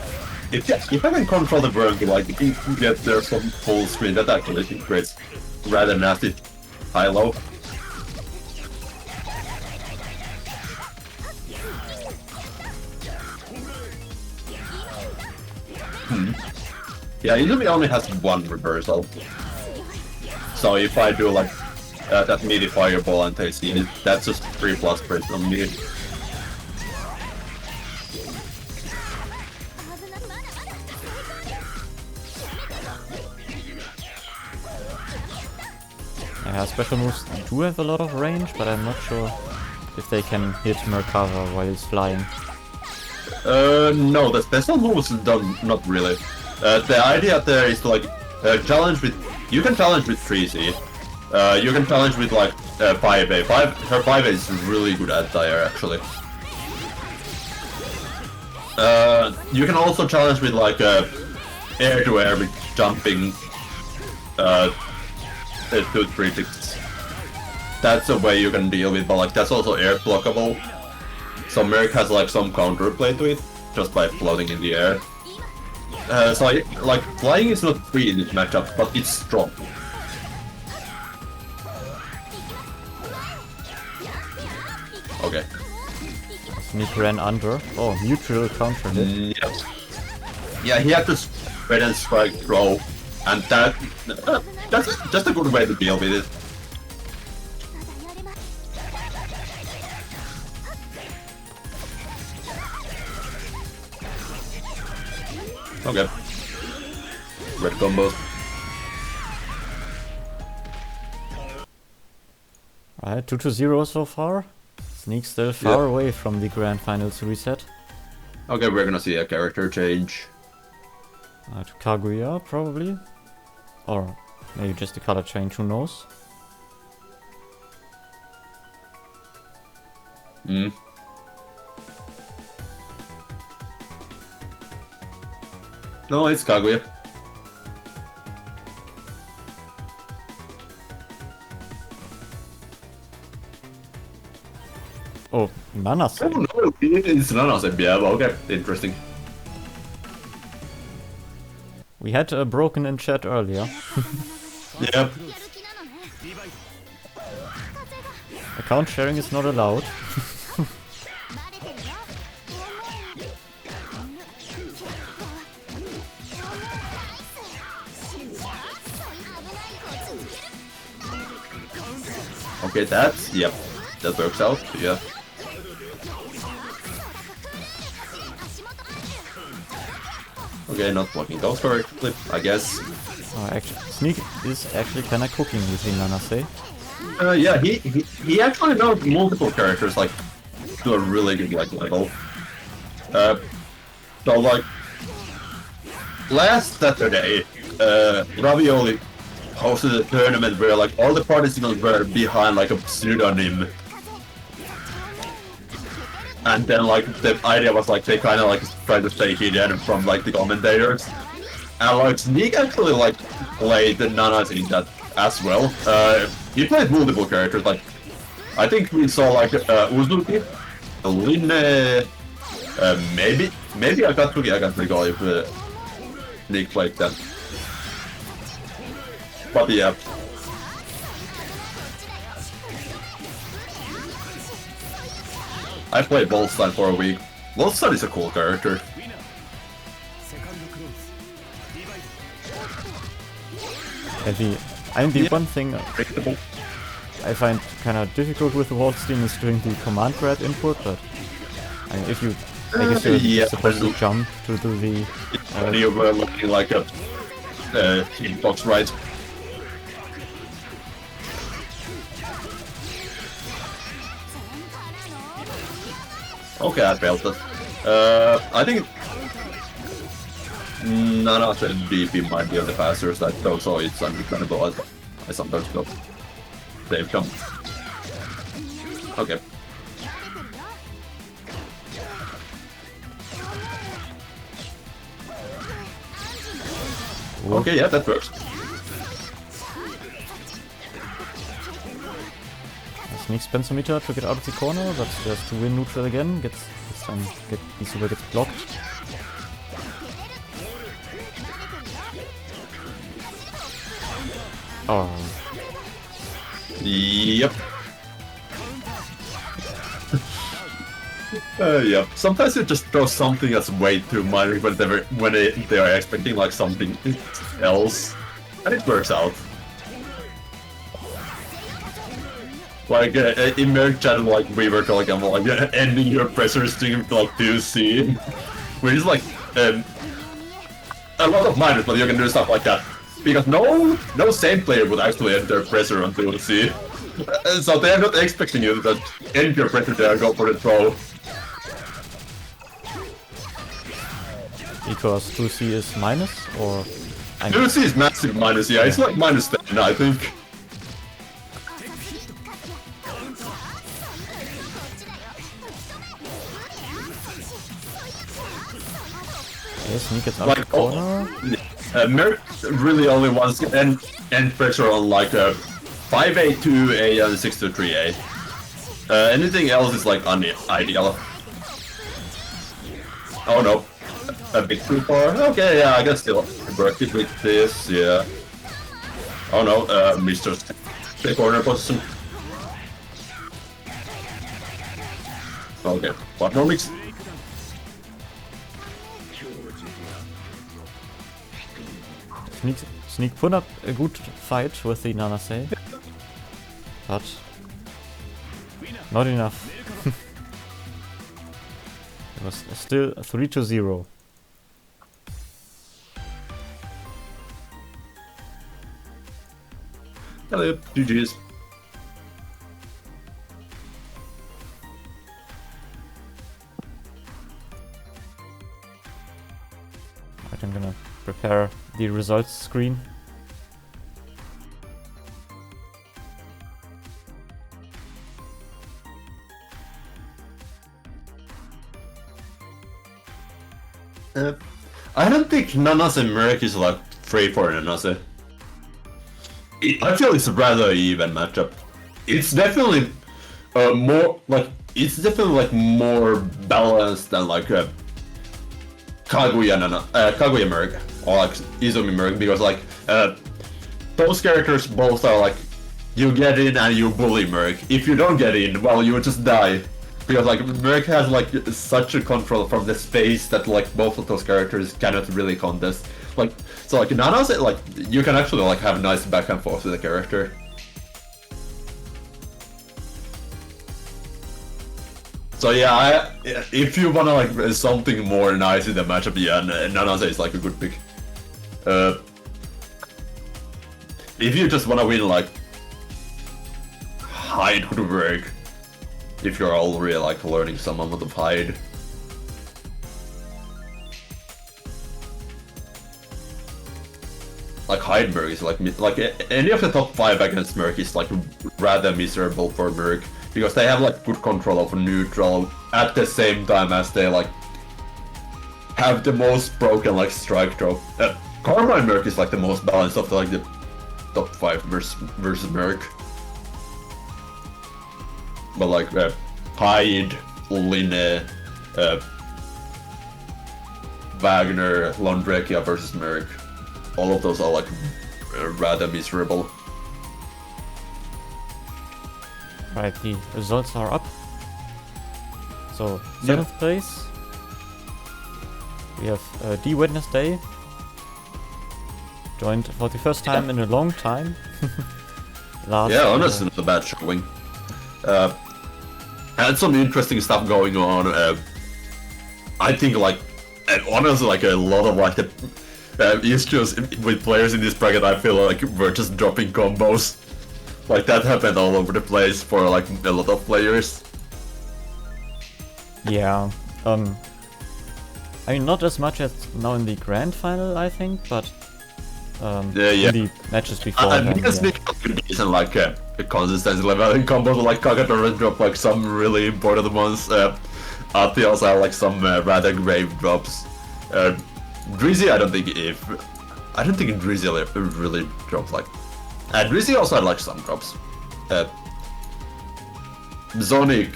if I can control the bird, like if you get there some full screen, that actually creates rather nasty high-low. Yeah, Inumi only has one reversal. So if I do like that meaty fireball and they see it, that's just 3+ print on me. Yeah, special moves do have a lot of range, but I'm not sure if they can hit Merkava while he's flying. No, the special moves don't, not really. The idea there is to like challenge with. You can challenge with 3C. You can challenge with like 5A. Her 5A is really good anti-air actually. You can also challenge with like air to air with jumping 2-3 ticks. That's a way you can deal with, but like that's also air blockable. So Merc has like some counterplay to it just by floating in the air. So like flying is not free in this matchup, but it's strong. Okay. Sneak ran under. Oh, neutral counter hit. Yep. Yeah, he had to spread and strike throw, and that's just a good way to deal with it. Okay. Red combos. Alright, 2-0 so far. Sneak still far away from the Grand Finals reset. Okay, we're gonna see a character change. To Kaguya, probably. Or maybe just a color change, who knows? Hmm. No, it's Kaguya. Oh, Nanas. Oh no, it's Nanase. Yeah, well, okay, interesting. We had a broken in chat earlier. Yeah. Account sharing is not allowed. Okay, that's... Yep. That works out, yeah. Okay, not blocking those correctly, I guess. Actually, Sneak is actually kinda cooking with the Nanase. Yeah, he actually knows multiple characters, like, to a really good, like, level. So, like, last Saturday, Ravioli hosted a tournament where, like, all the participants were behind, like, a pseudonym. And then, like, the idea was, like, they kind of, like, tried to stay hidden from, like, the commentators. And, like, Sneak actually, like, played the Nanas in that as well. He played multiple characters, like, I think we saw, like, Uzuki, Linne, maybe Akatsuki, I can't recall if Sneak played that. But, yeah. I played Volstein for a week. Volstein is a cool character. The one thing I find kind of difficult with the Waldstein is doing the command grab input, but I mean, if you, I guess you're supposed to jump to do the... you were looking like a hitbox, right? Okay, I failed that. I think none of the DP might be on the faster side, though, so it's understandable. I sometimes go. They've come. Okay. Okay, yeah, that works. Sneak spends a meter to get out of the corner, but just to win neutral again, the super gets blocked. Oh. Yep. Yep. Sometimes you just throw something that's way too minor when they are expecting like something else, and it works out. Like in Merc chat, like we were talking about like ending your pressure string like 2C, which is like a lot of minors, but you can do stuff like that because no same player would actually end their pressure on 2C, so they are not expecting you to end your pressure there and go for the throw. Because 2C is minus, or 2C is massive minus, yeah. It's like minus 10, I think. Sneak gets out of the corner. Merc really only wants end pressure on like 5A, 2A, and 6-3A. Anything else is like unideal. Oh no, a bit too far. Okay, yeah, I can still work it with this. Yeah. Oh no, Mr. The corner position. Okay, what no mix? Sneak put up a good fight with the Nanase, but not enough. It was still 3-0. Hello, GG's. I'm gonna prepare the results screen. I don't think Nanase Merc is like free for Nanase. I feel it's a rather even matchup. It's definitely more balanced than like Kaguya Merc or like Izumi Merc, because like those characters both are like you get in and you bully Merc. If you don't get in, well, you just die. Because like Merc has like such a control from the space that like both of those characters cannot really contest. Like so like Nanase, like you can actually like have a nice back and forth with the character. So yeah, if you wanna like something more nice in the matchup, yeah, Nanase is like a good pick. If you just wanna win, like Hyde would work. If you're already like learning some amount of Hyde. Like Hyde Merc is like any of the top 5 against Merc is like rather miserable for Merc because they have like good control of neutral at the same time as they like have the most broken like strike throw. Carmine Merc is like the most balanced of the top 5 versus Merc. But like Hyde, Linne, Wagner, Londrekia versus Merc. All of those are like rather miserable. Right, the results are up. So 7th place, we have DWednesday, joined for the first time in a long time. Honestly, not a bad showing. Had some interesting stuff going on. I think like, honestly, like a lot of like the issues with players in this bracket, I feel like we're just dropping combos. Like that happened all over the place for like a lot of players. Yeah, I mean not as much as now in the grand final, I think, but in the matches before. I think it's decent like a consistency level in combos. Like Cacatoregalattico dropped like some really important ones. Ati also had like some rather grave drops. Drizzy, I don't think Drizzy really dropped like. Drizzy also had like some drops. Zonik,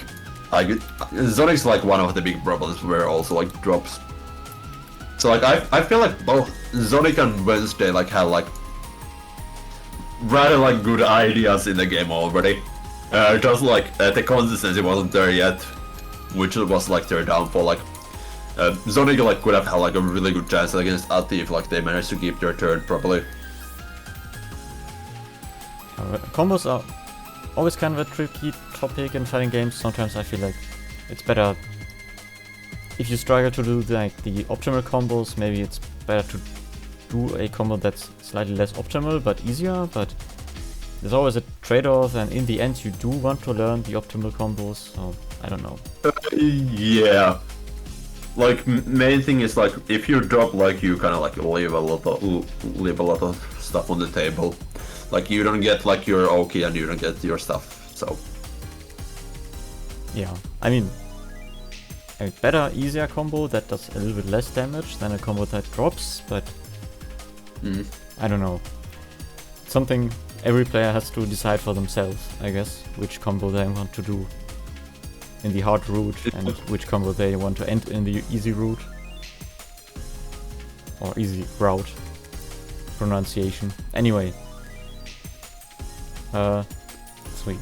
Zonik's like one of the big problems where also like drops. So like I feel like both Zonik and Wednesday like have like rather like good ideas in the game already. Just like the consistency wasn't there yet, which was like their downfall. Like Zonik like could have had like a really good chance against Ati if like they managed to keep their turn properly. Combos are always kind of a tricky topic in fighting games. Sometimes I feel like it's better if you struggle to do like the optimal combos. Maybe it's better to do a combo that's slightly less optimal but easier. But there's always a trade-off, and in the end you do want to learn the optimal combos. So I don't know. Yeah. Like main thing is like if you drop, like you kind of like leave a lot of stuff on the table. Like you don't get like your Oki and you don't get your stuff. So yeah, I mean a better, easier combo that does a little bit less damage than a combo that drops, but I don't know. Something every player has to decide for themselves, I guess, which combo they want to do in the hard route and which combo they want to end in the easy route. Or easy route pronunciation. Anyway. Sweet.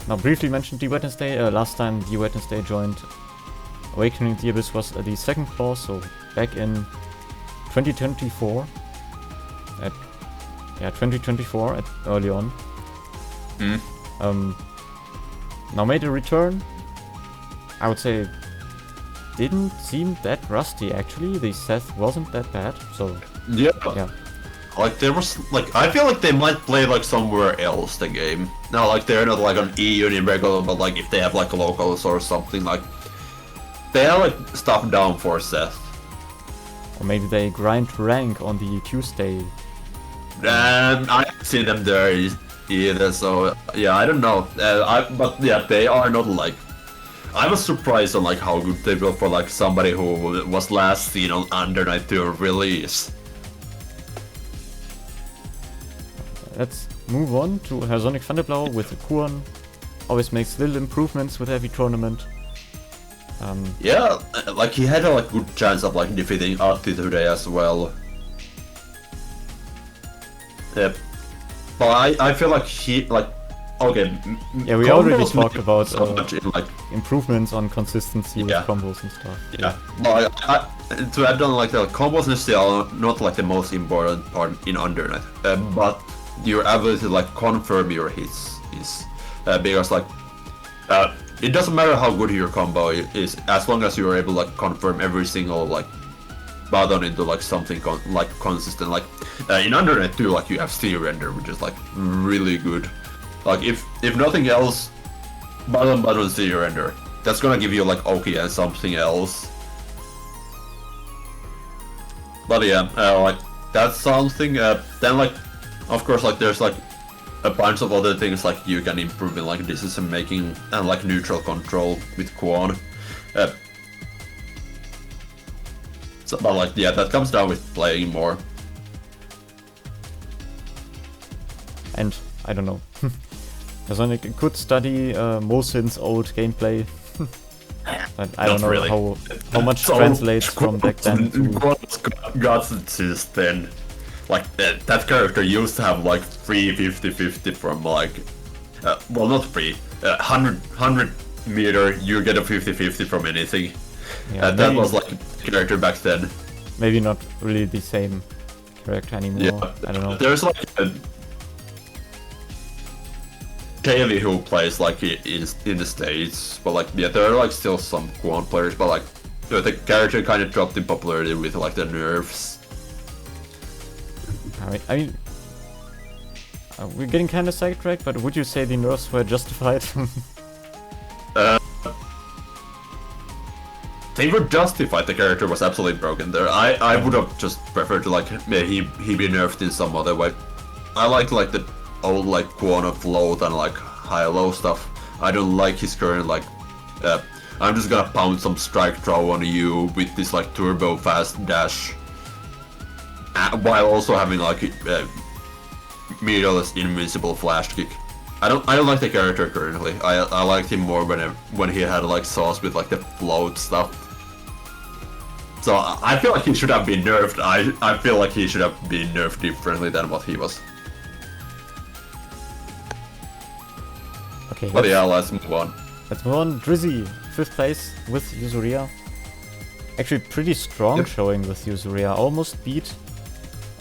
Now briefly mentioned DWednesday. Last time DWednesday joined Awakening the Abyss was the second clause, so back in 2024. 2024 early on. Now made a return. I would say didn't seem that rusty actually. The Seth wasn't that bad, so yeah. Like there was like I feel like they might play like somewhere else the game. Now like they're not like on UNI regular, but like if they have like locals or something, like they have like stuff down for Seth. Or maybe they grind rank on the Tuesday. I haven't seen them there either, so yeah, I don't know. But yeah, they are not like. I was surprised on like how good they were for like somebody who was last seen on Under Night 2 release. Let's move on to Zonik Blauw with Kuon. Always makes little improvements with every tournament. Yeah, like he had a like good chance of like defeating Ati today as well. Yeah, but I feel like he like okay. Yeah, we already talked about so much in, like, improvements on consistency with combos and stuff. Yeah, well, to add on like the combos are not like the most important part in Under Night, but your ability to like confirm your hits is because like it doesn't matter how good your combo is, as long as you're able to like confirm every single like button into like something like consistent. Like in Undernet 2, like you have steer render, which is like really good. Like if nothing else, button steer render. That's gonna give you like okay and something else. But yeah, like that's something. Then like, of course, like there's like a bunch of other things like you can improve in like decision making and like neutral control with Quan. So, but like yeah, that comes down with playing more. And I don't know. Zonik could study Mosin's old gameplay. But I don't know really. how much translates from back then to... Gods since then. Like, that character used to have like free 50-50 from like... well, not free. 100 meter, you get a 50-50 from anything. Yeah, that was like a character back then. Maybe not really the same character anymore. Yeah, I don't know. There's like a Daily who plays like in the States, but like yeah, there are like still some Quan players, but like the character kind of dropped in popularity with like the nerfs. I mean, we're getting kind of sidetracked, but would you say the nerfs were justified? They were justified. The character was absolutely broken there. I would have just preferred to like he be nerfed in some other way. I like the old like Quan of float and like high-low stuff. I don't like his current like I'm just gonna pound some strike throw on you with this like turbo fast dash while also having like meterless invincible flash kick. I don't like the character currently. I liked him more when he had like sauce with like the float stuff. So I feel like he should have been nerfed. I feel like he should have been nerfed differently than what he was. Okay, but yeah, let's move on. Let's move on. Drizzy, 5th place with Yuzuria. Actually, pretty strong showing with Yuzuria. Almost beat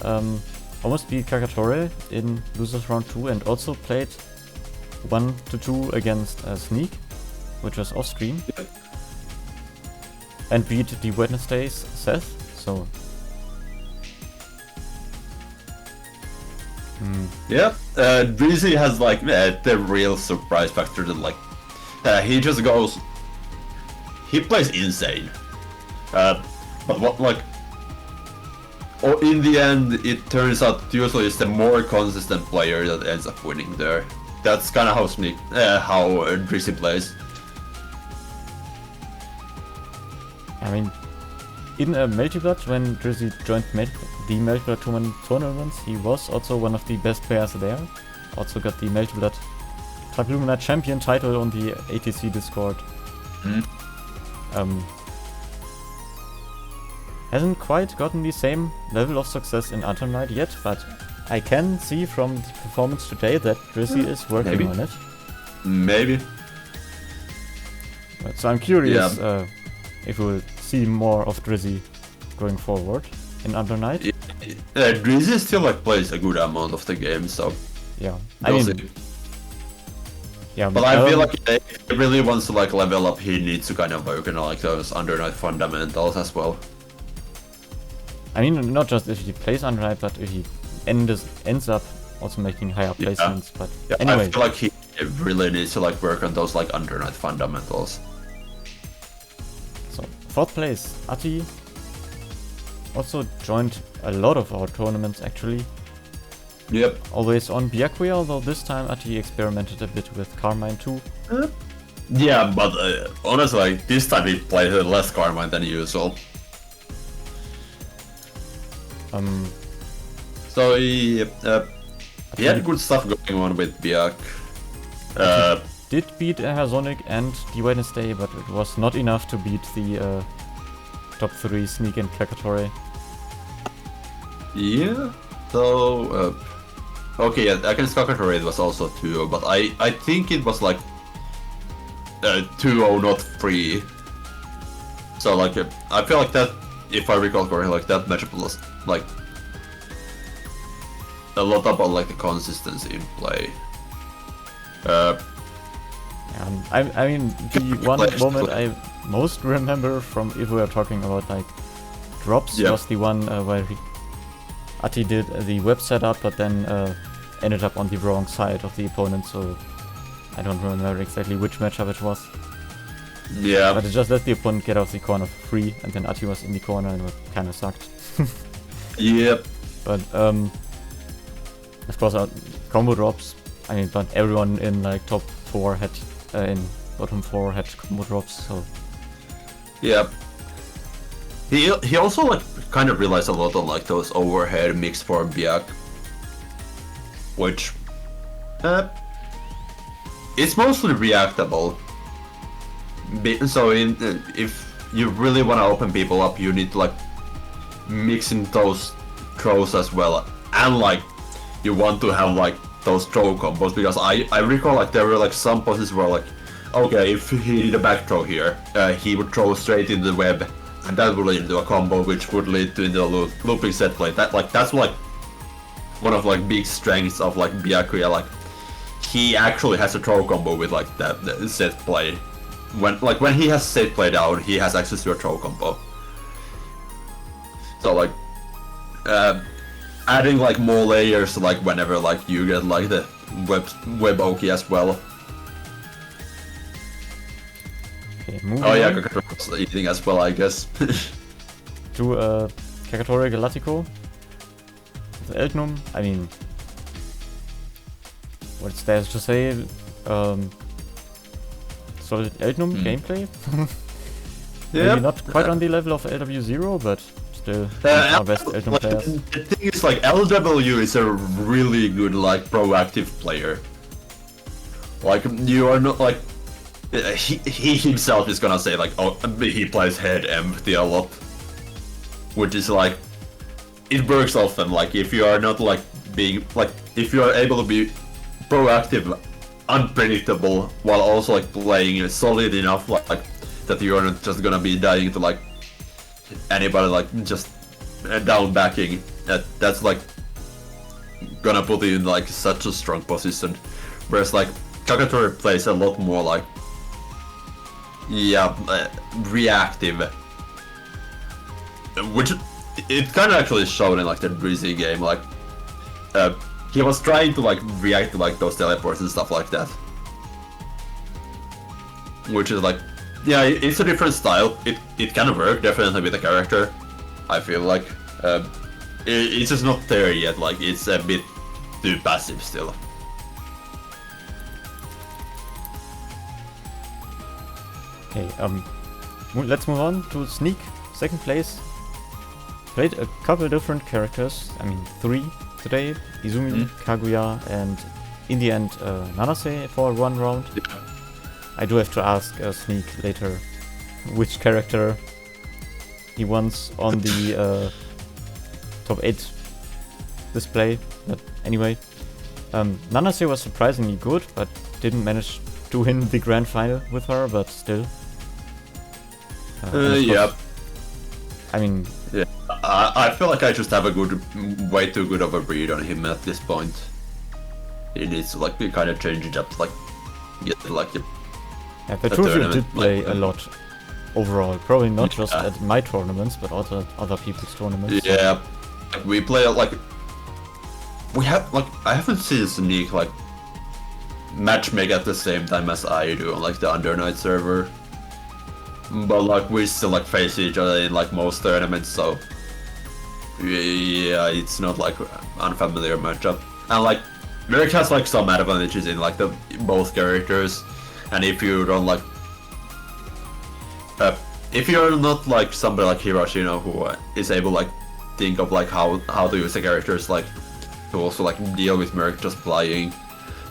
Cacatore in losers round 2 and also played 1-2 against Sneak, which was off stream. Yep. And beat DWednesday's Seth. So. Yeah, Drizzy has like the real surprise factor that like he just goes, he plays insane, but what like, or in the end it turns out usually it's the more consistent player that ends up winning there. That's kind of how Drizzy plays. I mean, in a Multiblood, when Drizzy joined the Multiblood tournaments, he was also one of the best players there. Also got the Multiblood Triplumina Champion title on the ATC Discord. Hasn't quite gotten the same level of success in Undernight yet, but I can see from the performance today that Drizzy is working on it. Maybe. So I'm curious if we'll see more of Drizzy going forward in Undernight. Drizzy still like plays a good amount of the game, so yeah. But I feel like if he really wants to like level up, he needs to kind of work on like those Undernight fundamentals as well. I mean, not just if he plays Undernight, but if he ends up also making higher placements. But anyway, I feel like he really needs to like work on those like Undernight fundamentals. So 4th place, Ati also joined a lot of our tournaments actually. Yep. Always on Byakuya, although this time Ati experimented a bit with Carmine too. Yeah, but honestly, this time he played less Carmine than usual. So he had good stuff going on with Byak. Did beat Zonik and DWednesday, but it was not enough to beat the top 3 Sneak and Cacatore. Yeah, so okay, against Cacatore it was also 2, but I think it was like 2-0, not 3. So like I feel like that, if I recall correctly, like that matchup was like a lot about like the consistency in play. I mean, the one moment I most remember from if we are talking about like drops was the one where Ati did the web setup, but then ended up on the wrong side of the opponent. So I don't remember exactly which matchup it was. Yeah. But it just let the opponent get off the corner for free, and then Ati was in the corner and it kind of sucked. Yep. But of course, combo drops. I mean, but everyone in like top 4 had in bottom 4 had combo drops. So yep. He also like kind of realized a lot of like those overhead mix for Biak, which it's mostly reactable. So if you really want to open people up, you need to like mix in those throws as well, and like you want to have like those throw combos, because I recall like there were like some positions where like, okay, if he did a back throw here, he would throw straight into the web, and that would lead into a combo, which would lead to into a looping set play. That's like one of like big strengths of like Byakuya. Like he actually has a throw combo with like that set play. When he has set play down, he has access to a throw combo. So like adding like more layers, like whenever like you get like the web Oki as well. okay, moving Oh yeah, on Cacatoregalattico eating as well, I guess. to Cacatoregalattico with Eltnum. I mean, what's there to say? Solid Eltnum gameplay. Maybe not quite on the level of LW0, but still our best Eltnum players. The thing is, like, LW is a really good, like, proactive player. Like, you are not, like, he himself is gonna say, like, oh, he plays head empty a lot. Which is, like, it works often, like, if you are not, like, being, like, if you are able to be proactive, unpredictable, while also, like, playing solid enough, like, that you're not just gonna be dying to, like, anybody, like, just down backing, that's, like, gonna put you in, like, such a strong position. Whereas, like, Cacatore plays a lot more, like, yeah, reactive. Which, it kind of actually showed in, like, the Drizzy game, like, he was trying to, like, react to, like, those teleports and stuff like that. Which is, like, yeah, it's a different style. It can work, definitely, with the character. I feel like. It's just not there yet, like, it's a bit too passive still. Okay, let's move on to Sneak, second place. Played a couple different characters, I mean 3 today, Izumi, Kaguya, and in the end Nanase for one round. Yeah. I do have to ask Sneak later which character he wants on the top 8 display, but anyway. Nanase was surprisingly good, but didn't manage to win the grand final with her, but still. Yeah. I mean... Yeah, I feel like I just have a way too good of a read on him at this point. He needs to, like, kind of change it up, like, get, like, yeah, the two of you did play a lot overall. Probably not just at my tournaments, but also other people's tournaments. Yeah, like, we play, like, we have, like, I haven't seen Zonik, like, matchmake at the same time as I do on, like, the Undernight server. But, like, we still, like, face each other in, like, most tournaments, so yeah, it's not, like, unfamiliar matchup. And, like, Merrick has, like, some advantages in, like, both characters. And if you don't, like, if you're not, like, somebody like Hiroshino who is able, like, think of, like, how to use the characters, like, to also, like, deal with Merrick just flying,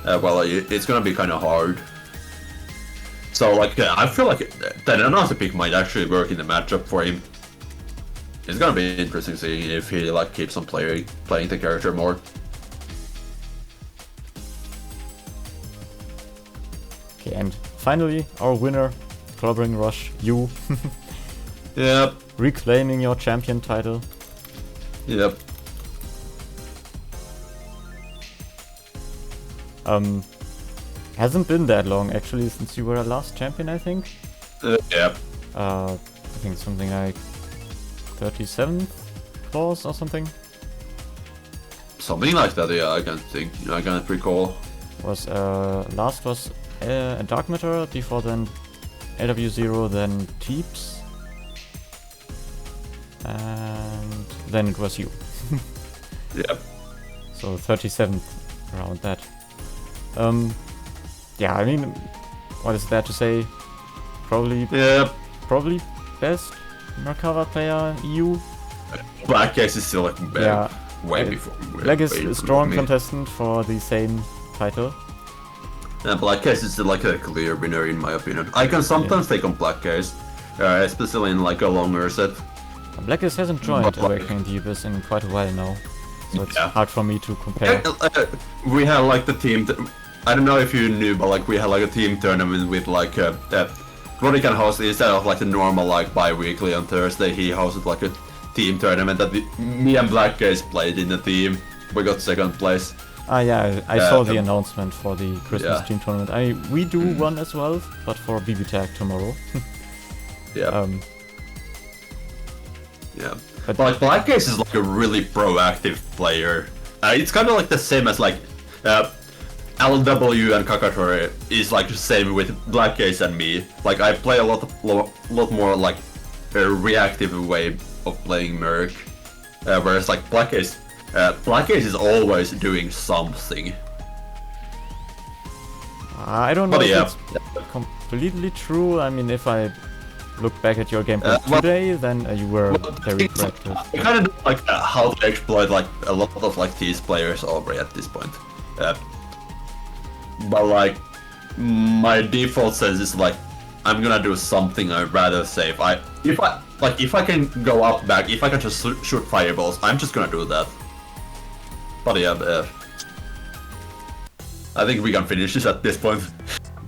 well, it's gonna be kind of hard. So, like, I feel like that another pick might actually work in the matchup for him. It's gonna be interesting seeing if he, like, keeps on playing the character more. Okay, and finally, our winner, Clobbering Rush, you. Yep. Reclaiming your champion title. Yep. Hasn't been that long actually since you were a last champion, I think. Yeah. I think something like 37th clause or something. Something like that, yeah, I can't think. I can't recall. Was last was a Dark Matter, before then AW0, then Teeps. And then it was you. Yeah. So 37th, around that. Yeah, I mean, what is there to say? Probably best Merkava player EU. Black Case is still like way before. Black is a strong contestant for the same title. Yeah, Black Case is still like a clear winner in my opinion. I can sometimes take on Black Case, especially in like a longer set. Black Case hasn't joined Awakening the Abyss in quite a while now, so it's hard for me to compare. We had like the team. I don't know if you knew, but like we had like a team tournament with like Ronnie can host instead of like the normal like bi-weekly on Thursday. He hosted like a team tournament that me and Black Case played in the team. We got second place. Ah yeah, I saw the announcement for the Christmas team tournament. We do one as well, but for BB Tag tomorrow. Yeah. Yeah. But like Black Case is like a really proactive player. It's kind of like the same as like LW and Cacatore is like the same with Black Case and me. Like I play a lot more like a reactive way of playing Merc, whereas like Black Case is always doing something. I don't know if it's completely true. I mean, if I look back at your gameplay today, then you were very proactive. I kind of know like how to exploit like a lot of like these players already at this point. But like my default sense is like I'm gonna do something I'd rather save. If I can go up back, if I can just shoot fireballs, I'm just gonna do that. But yeah, I think we can finish this at this point.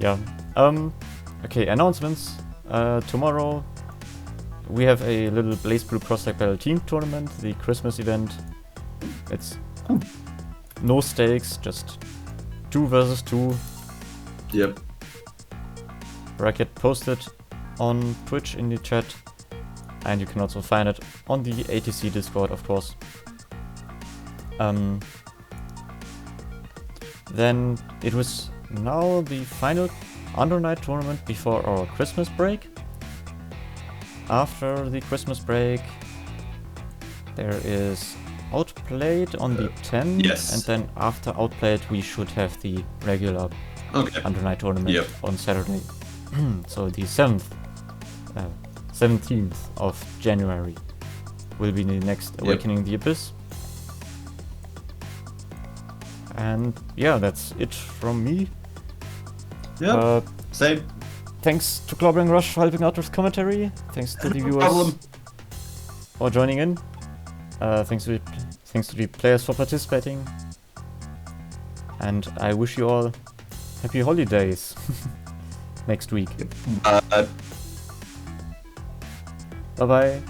Yeah. Okay, announcements. Tomorrow we have a little Blaze Blue Cross-Tag Battle team tournament, the Christmas event. It's no stakes, just 2 versus 2. Yep. Bracket posted on Twitch in the chat, and you can also find it on the ATC Discord, of course. Then it was now the final Under Night tournament before our Christmas break. After the Christmas break, there is Outplayed on the 10th, and then after Outplayed we should have the regular Under Night tournament on Saturday. So the 17th of January will be the next Awakening the Abyss. And yeah, that's it from me. Yeah, same. Thanks to Clobbering Rush for helping out with commentary. Thanks to the viewers for joining in. Thanks to the players for participating. And I wish you all happy holidays next week. Bye bye.